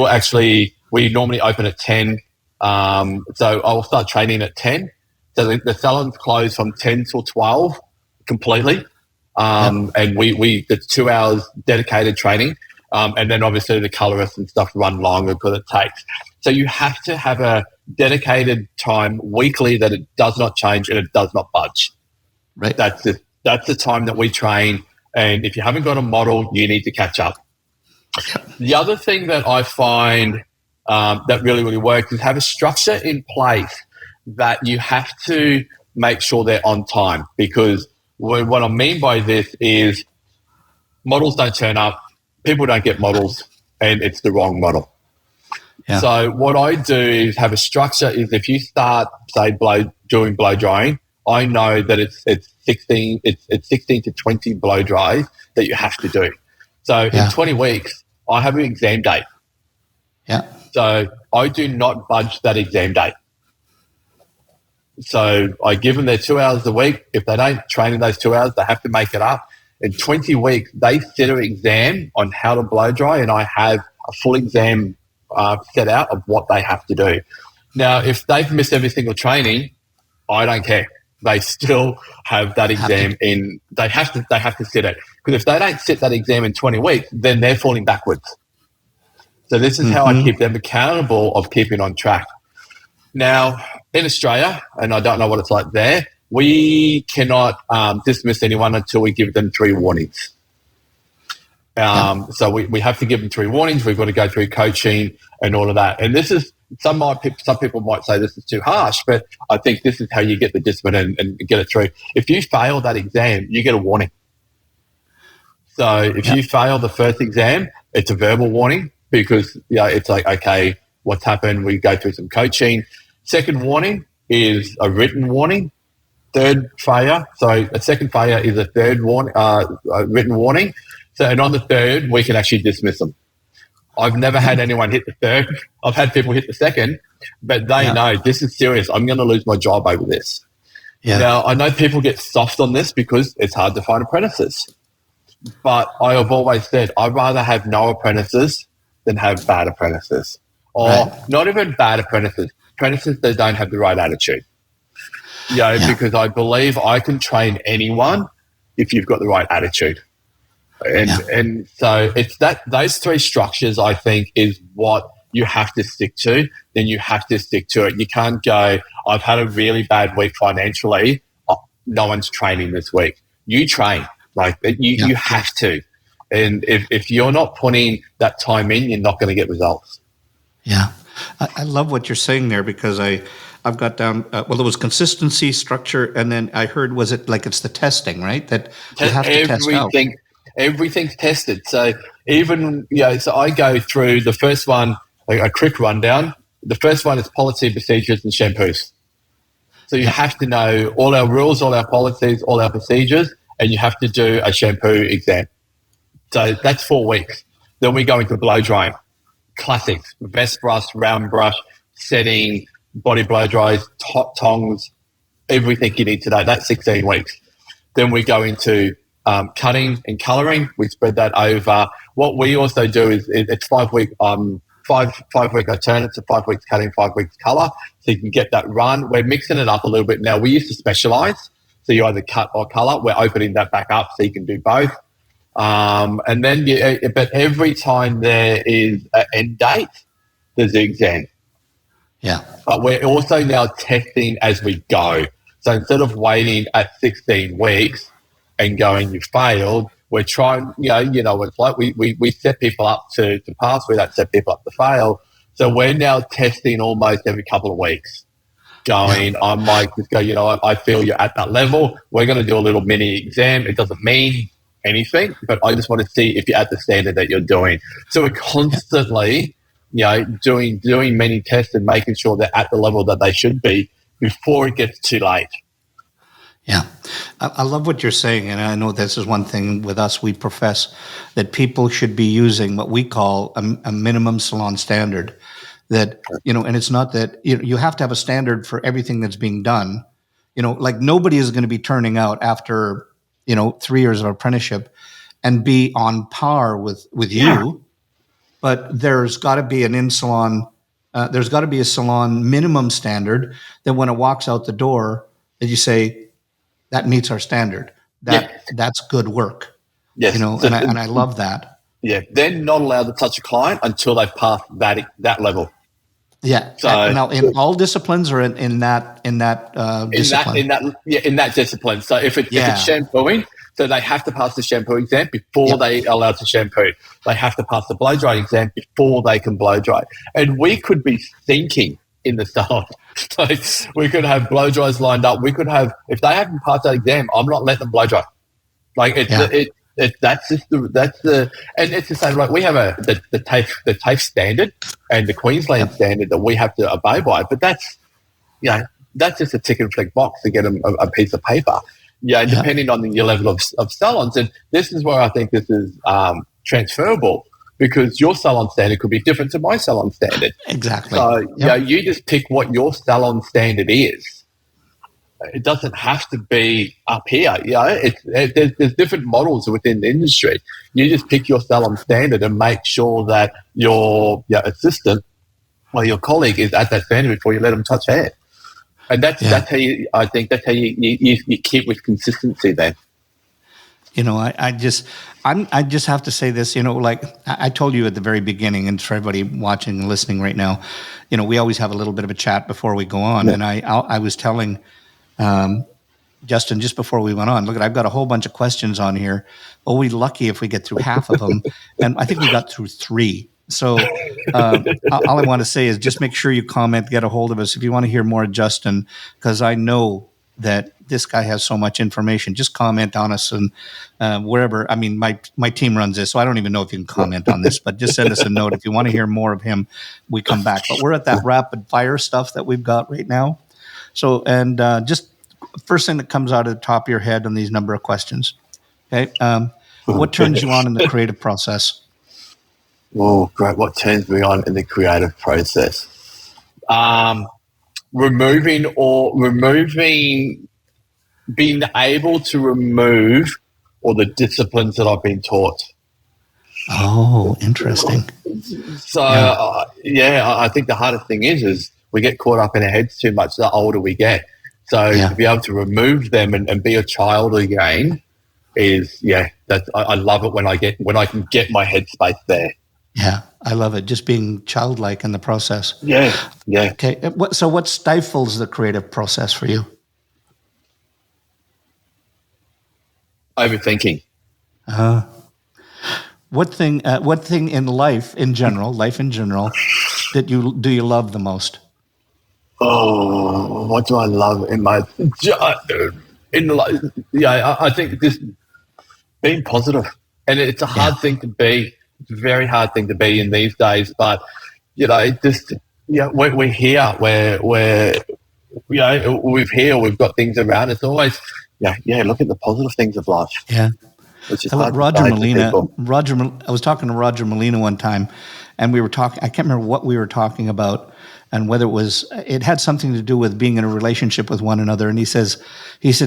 normally open at 10. So I'll start training at 10. So the salon's closed from 10 till 12 completely. And it's 2 hours dedicated training. And then obviously the colorists and stuff run longer because it takes. So you have to have a dedicated time weekly that it does not change and it does not budge. Right. That's the time that we train. And if you haven't got a model, you need to catch up. The other thing that I find that really, really works is have a structure in place that you have to make sure they're on time, because what I mean by this is models don't turn up, people don't get models, and it's the wrong model. Yeah. So what I do is have a structure is if you start, say, doing blow drying, I know that it's 16 to 20 blow dries that you have to do. So in 20 weeks, I have an exam date. Yeah. So I do not budge that exam date. So I give them their 2 hours a week. If they don't train in those 2 hours, they have to make it up. In 20 weeks, they set an exam on how to blow dry, and I have a full exam set out of what they have to do. Now, if they've missed every single training, I don't care. They still have that exam in. They have to sit it, because if they don't sit that exam in 20 weeks, then they're falling backwards. So this is how I keep them accountable of keeping on track. Now, in Australia, and I don't know what it's like there, we cannot dismiss anyone until we give them 3 warnings. So we have to give them 3 warnings. We've got to go through coaching and all of that. And this is, some people might say this is too harsh, but I think this is how you get the discipline and get it through. If you fail that exam, you get a warning. So if you fail the first exam, it's a verbal warning, because it's like, okay, what's happened? We go through some coaching. Second warning is a written warning. Third failure, so a second failure is a third warning, a written warning. So, and on the third, we can actually dismiss them. I've never had anyone hit the third. I've had people hit the second, but they know this is serious. I'm going to lose my job over this. Yeah. Now, I know people get soft on this because it's hard to find apprentices. But I have always said I'd rather have no apprentices than have bad apprentices. Or not even bad apprentices that don't have the right attitude. Because I believe I can train anyone if you've got the right attitude. And so it's those 3 structures, I think, is what you have to stick to. Then you have to stick to it. You can't go, I've had a really bad week financially. No one's training this week. You train. You have to. And if you're not putting that time in, you're not going to get results. Yeah. I love what you're saying there, because I've got down, there was consistency, structure, and then I heard, was it like it's the testing, right? That you have to test out. Everything's tested. So even, so I go through the first one, a quick rundown. The first one is policy, procedures, and shampoos. So you have to know all our rules, all our policies, all our procedures, and you have to do a shampoo exam. So that's 4 weeks. Then we go into blow drying. Classics, vest brush, round brush, setting, body blow dries, hot tongs, everything you need to know. That's 16 weeks. Then we go into cutting and colouring. We spread that over. What we also do is it's 5 week 5 week alternates, so 5 weeks cutting, 5 weeks colour, so you can get that run. We're mixing it up a little bit now. We used to specialise. So you either cut or color. We're opening that back up so you can do both. And then, but every time there is an end date, there's the exam. Yeah. But we're also now testing as we go. So instead of waiting at 16 weeks and going, you failed, we're trying, it's like we set people up to pass, we don't set people up to fail. So we're now testing almost every couple of weeks. I might just go, I feel you're at that level. We're going to do a little mini exam. It doesn't mean anything, but I just want to see if you're at the standard that you're doing. So we're constantly, doing many tests and making sure they're at the level that they should be before it gets too late. Yeah. I love what you're saying. And I know this is one thing with us, we profess that people should be using what we call a minimum salon standard. That, and it's not that you have to have a standard for everything that's being done. Like nobody is going to be turning out after, 3 years of apprenticeship and be on par with you. But there's got to be there's got to be a salon minimum standard that when it walks out the door, that you say, that meets our standard. That's good work. Yes. And I love that. Yeah. They're not allowed to touch a client until they've passed that level. Yeah. So now in all disciplines or in that discipline? In that discipline. So if it's shampooing, so they have to pass the shampoo exam before they are allowed to shampoo. They have to pass the blow dry exam before they can blow dry. And we could be thinking in the salon. So we could have blow dries lined up. We could have, if they haven't passed that exam, I'm not letting them blow dry. Like that's the and it's the same. Like we have the TAFE standard and the Queensland standard that we have to obey by. But that's just a tick and flick box to get a piece of paper. Depending on your level of salons, and this is where I think this is transferable. Because your salon standard could be different to my salon standard. Exactly. So, you just pick what your salon standard is. It doesn't have to be up here. There's different models within the industry. You just pick your salon standard and make sure that your assistant or your colleague is at that standard before you let them touch hair. And that's how you keep with consistency then. I just have to say this, like I told you at the very beginning, and for everybody watching and listening right now, we always have a little bit of a chat before we go on. Yeah. And I was telling Justin just before we went on, look, I've got a whole bunch of questions on here. Oh, we're lucky if we get through half of them. And I think we got through 3. So all I want to say is just make sure you comment, get a hold of us if you want to hear more of Justin, because I know that this guy has so much information. Just comment on us and wherever. I mean, my team runs this, so I don't even know if you can comment on this, but just send us a note. If you want to hear more of him, we come back. But we're at that rapid fire stuff that we've got right now. So, and just first thing that comes out of the top of your head on these number of questions. Okay. What turns you on in the creative process? Oh, great. What turns me on in the creative process? Being able to remove all the disciplines that I've been taught. Oh, interesting. So, I think the hardest thing is we get caught up in our heads too much the older we get. So to be able to remove them and be a child again is, I love it when I can get my headspace there. Yeah, I love it. Just being childlike in the process. Yeah. Okay. So what stifles the creative process for you? Overthinking. What thing in life in general, that do you love the most? Oh, what do I love in my life? I think just being positive, and it's a hard thing to be. It's a very hard thing to be in these days, but we're here. We've got things around. It's always look at the positive things of life. Yeah. Roger Molina. I was talking to Roger Molina one time, and we were talking. I can't remember what we were talking about, and whether it had something to do with being in a relationship with one another. And he said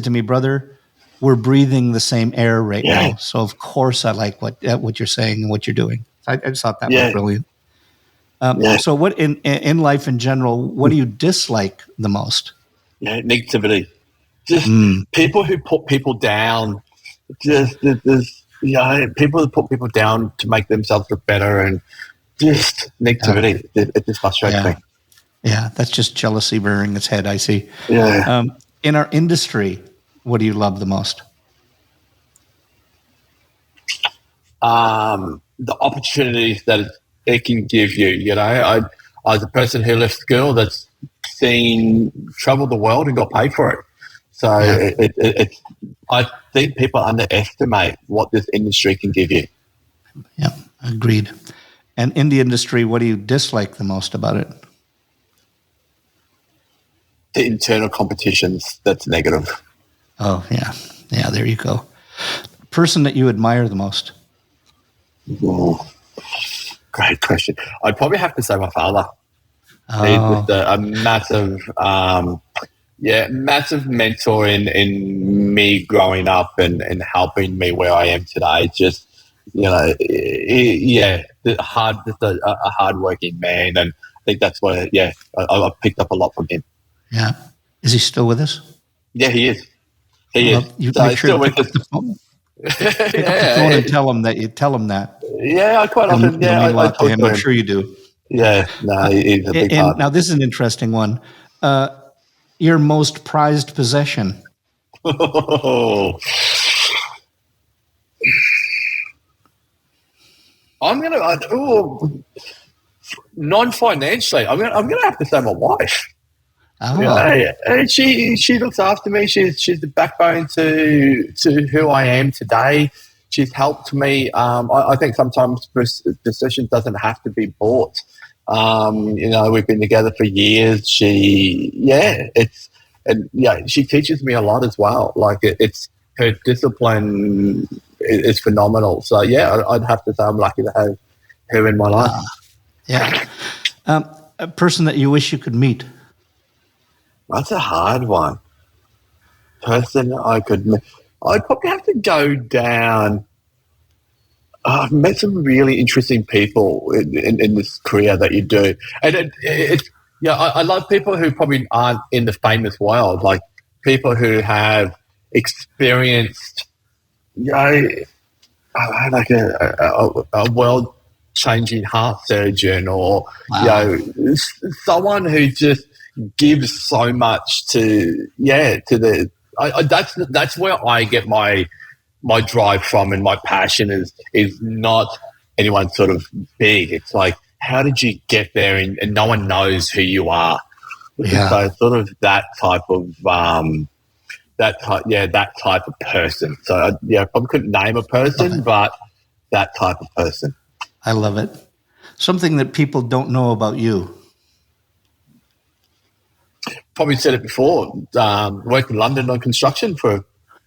to me, brother, we're breathing the same air right now. So of course I like what you're saying and what you're doing. I just thought that was brilliant. So what in life in general, what do you dislike the most? Negativity. Just people who put people down. Just people who put people down to make themselves look better, and just negativity. It just frustrates me. Yeah, that's just jealousy rearing its head. I see. Yeah. In our industry, what do you love the most? The opportunities that it can give you. You know, I was a person who left school that's traveled the world and got paid for it. So I think people underestimate what this industry can give you. Yeah, agreed. And in the industry, what do you dislike the most about it? The internal competitions, that's negative. Oh, yeah. Yeah, there you go. Person that you admire the most? Ooh, great question. I'd probably have to say my father. Oh. He's just a massive, massive mentor in me growing up and helping me where I am today. Just, a hardworking man. And I think that's what, I've picked up a lot from him. Yeah. Is he still with us? Yeah, he is. He is. You make sure to pick up the phone. Pick up the phone and tell him that. Yeah, I quite often. I talk to him. I'm sure you do. Yeah, no, he's a big part. Now, this is an interesting one. Your most prized possession? Non-financially, I'm gonna have to say my wife. Oh. Yeah, and she looks after me. She's the backbone to who I am today. She's helped me. I think sometimes decisions doesn't have to be bought. We've been together for years. She teaches me a lot as well. Like it's her discipline is phenomenal. So yeah, I'd have to say I'm lucky to have her in my life. Yeah. A person that you wish you could meet? That's a hard one. Person I could meet. I'd probably have to go down. I've met some really interesting people in this career that you do. And I love people who probably aren't in the famous world, like people who have experienced, like a world-changing heart surgeon or, someone who just gives so much to the. That's where I get my drive from, and my passion is not anyone sort of big. It's like, how did you get there, and no one knows who you are. Yeah. So sort of that type of person. So I probably couldn't name a person, but that type of person. I love it. Something that people don't know about you. Probably said it before. Worked in London on construction for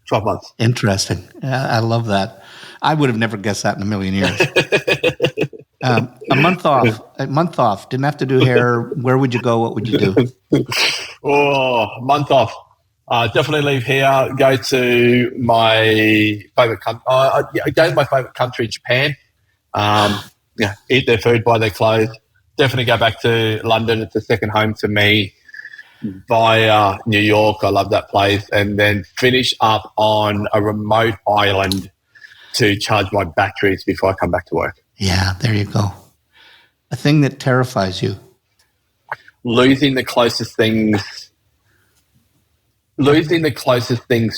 12 months. Interesting. I love that. I would have never guessed that in a million years. A month off. Didn't have to do hair. Where would you go? What would you do? Month off. Definitely leave here. Go to my favorite country. Go to my favorite country, Japan. Eat their food, buy their clothes. Definitely go back to London. It's a second home to me. Via New York, I love that place, and then finish up on a remote island to charge my batteries before I come back to work. Yeah, there you go. A thing that terrifies you. Losing the closest things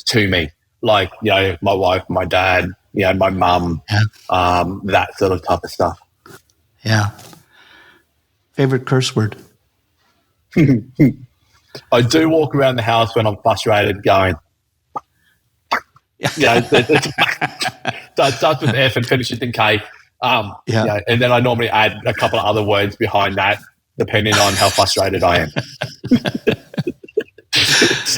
to me, like my wife, my dad, my mum, that sort of type of stuff. Yeah. Favorite curse word? I do walk around the house when I'm frustrated going, so it starts with F and finishes in K. And then I normally add a couple of other words behind that, depending on how frustrated I am.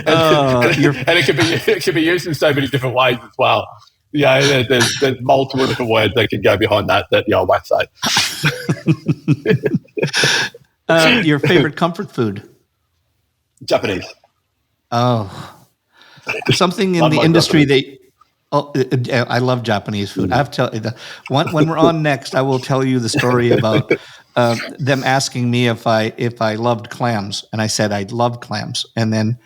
And it can be used in so many different ways as well. There's multiple different words that can go behind that I won't say. Your favorite comfort food? Japanese. Oh, something in the industry I love Japanese food. I have to tell you when we're on next, I will tell you the story about them asking me if I loved clams, and I said I love clams, and then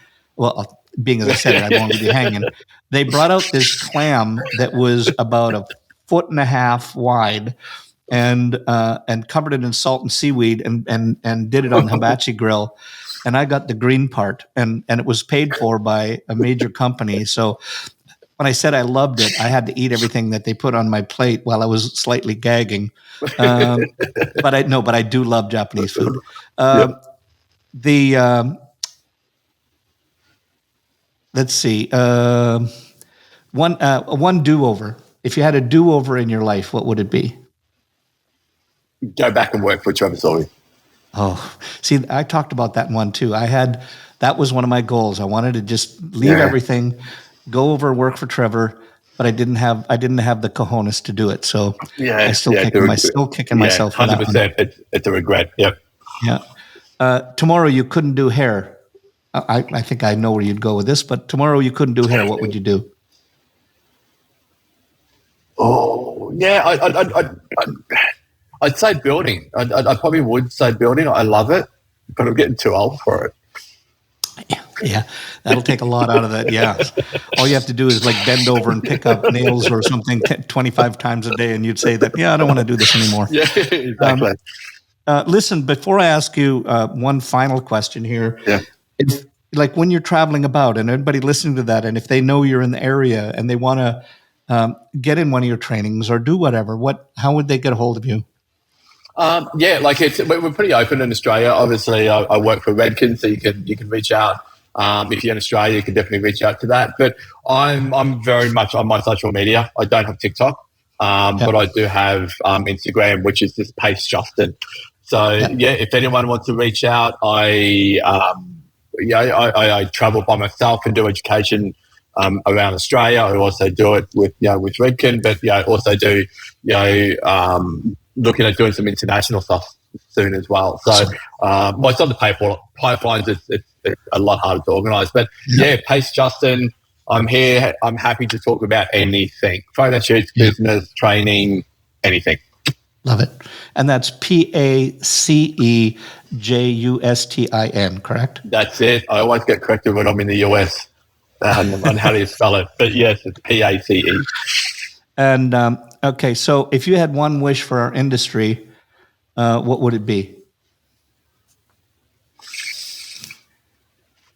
being as I said it, I don't want to be hanging. They brought out this clam that was about 1.5 feet wide, and covered it in salt and seaweed, and did it on the hibachi grill. And I got the green part, and it was paid for by a major company. So when I said I loved it, I had to eat everything that they put on my plate while I was slightly gagging. But I do love Japanese food. Let's see, one do-over. If you had a do-over in your life, what would it be? Go back and work for Trevor Sorby. Oh, see, I talked about that one too. That was one of my goals. I wanted to just leave everything, go over and work for Trevor, but I didn't have the cojones to do it. So I'm still kicking myself for that 100%. It's a regret. Yep. Yeah. Tomorrow you couldn't do hair. I think I know where you'd go with this, but tomorrow you couldn't do hair. What would you do? Oh, yeah. I'd say building. I probably would say building. I love it, but I'm getting too old for it. Yeah, that'll take a lot out of that. Yeah. All you have to do is like bend over and pick up nails or something 25 times a day, and you'd say that, I don't want to do this anymore. Yeah, exactly. Listen, before I ask you one final question here, if, like when you're traveling about and everybody listening to that, and if they know you're in the area and they want to get in one of your trainings or do whatever, how would they get a hold of you? We're pretty open in Australia. Obviously, I work for Redken, so you can reach out. If you're in Australia, you can definitely reach out to that. But I'm very much on my social media. I don't have TikTok, but I do have Instagram, which is just Pace Justin. So if anyone wants to reach out, I travel by myself and do education around Australia. I also do it with Redken, but also do looking at doing some international stuff soon as well. So most of the pipelines, it's a lot harder to organise. But Pace Justin, I'm here. I'm happy to talk about anything. Photo shoots, business, training, anything. Love it. And that's PACEJUSTIN, correct? That's it. I always get corrected when I'm in the US on how do you spell it. But yes, it's PACE. And okay, so if you had one wish for our industry, what would it be?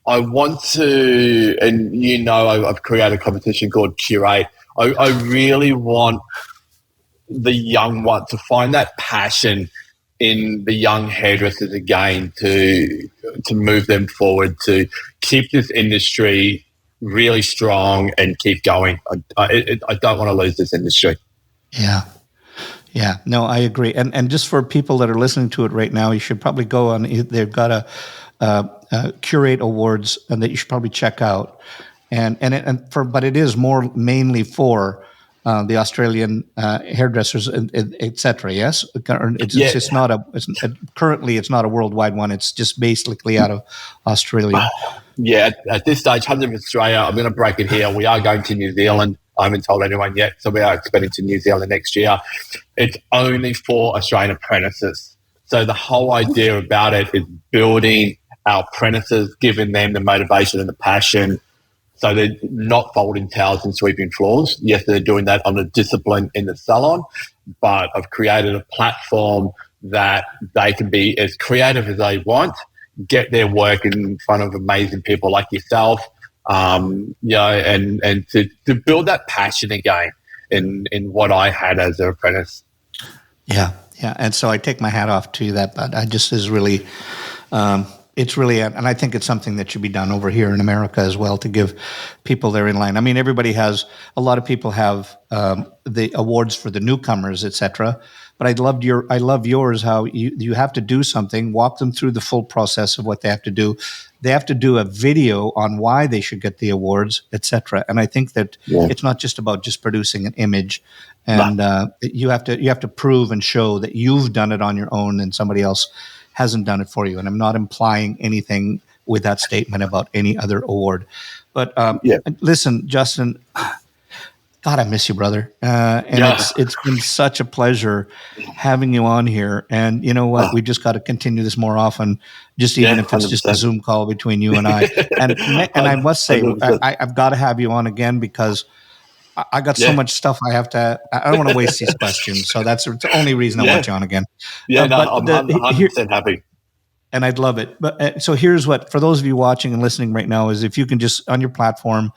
I want to, and I've created a competition called Curate. I really want the young one to find that passion in the young hairdressers again, to move them forward, to keep this industry really strong and keep going. I don't want to lose this industry. Yeah. No, I agree. And just for people that are listening to it right now, you should probably go on. They've got a Curate Awards, and that you should probably check out. But it is more mainly for the Australian hairdressers, et cetera. Yes, it's not currently it's not a worldwide one. It's just basically out of Australia. Yeah, at this stage, 100% Australia. I'm going to break it here. We are going to New Zealand. I haven't told anyone yet, so we are expecting to New Zealand next year. It's only for Australian apprentices. So the whole idea about it is building our apprentices, giving them the motivation and the passion, so they're not folding towels and sweeping floors. Yes, they're doing that on a discipline in the salon, but I've created a platform that they can be as creative as they want, get their work in front of amazing people like yourself, and to build that passion again in what I had as an apprentice. Yeah. And so I take my hat off to you that, but I just is really, it's really, and I think it's something that should be done over here in America as well, to give people their in line. I mean, a lot of people have the awards for the newcomers, et cetera. But I love yours, how you have to do something, walk them through the full process of what they have to do. They have to do a video on why they should get the awards, et cetera. And I think that it's not just about just producing an image, and you have to prove and show that you've done it on your own and somebody else hasn't done it for you. And I'm not implying anything with that statement about any other award. But listen, Justin, God, I miss you, brother. And Yeah. it's been such a pleasure having you on here. And you know what? We just got to continue this more often, just even if it's just a 100%. Zoom call between you and I. And I must say, 100%. I've got to have you on again because I got so Yeah. much stuff I have to. I don't want to waste these questions, so that's the only reason I want you on again. Yeah, no, But I'm 100% happy. and I'd love it. But so here's what, for those of you watching and listening right now, is if you can just on your platform,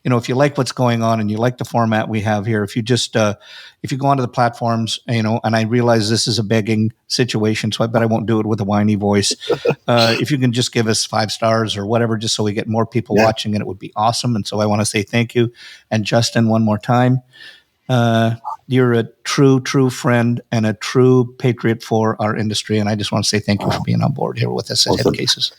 if you like what's going on and you like the format we have here, if you just if you go onto the platforms, and I realize this is a begging situation, so I bet I won't do it with a whiny voice. If you can just give us 5 stars or whatever, just so we get more people watching, and it would be awesome. And so I want to say thank you. And Justin, one more time. You're a true friend and a true patriot for our industry. And I just want to say thank you for being on board here with us at Headcases.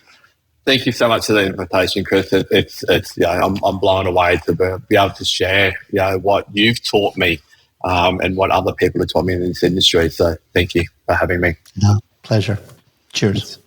Thank you so much for the invitation, Chris. It's I'm blown away to be able to share, what you've taught me, and what other people have taught me in this industry. So thank you for having me. No, pleasure. Cheers.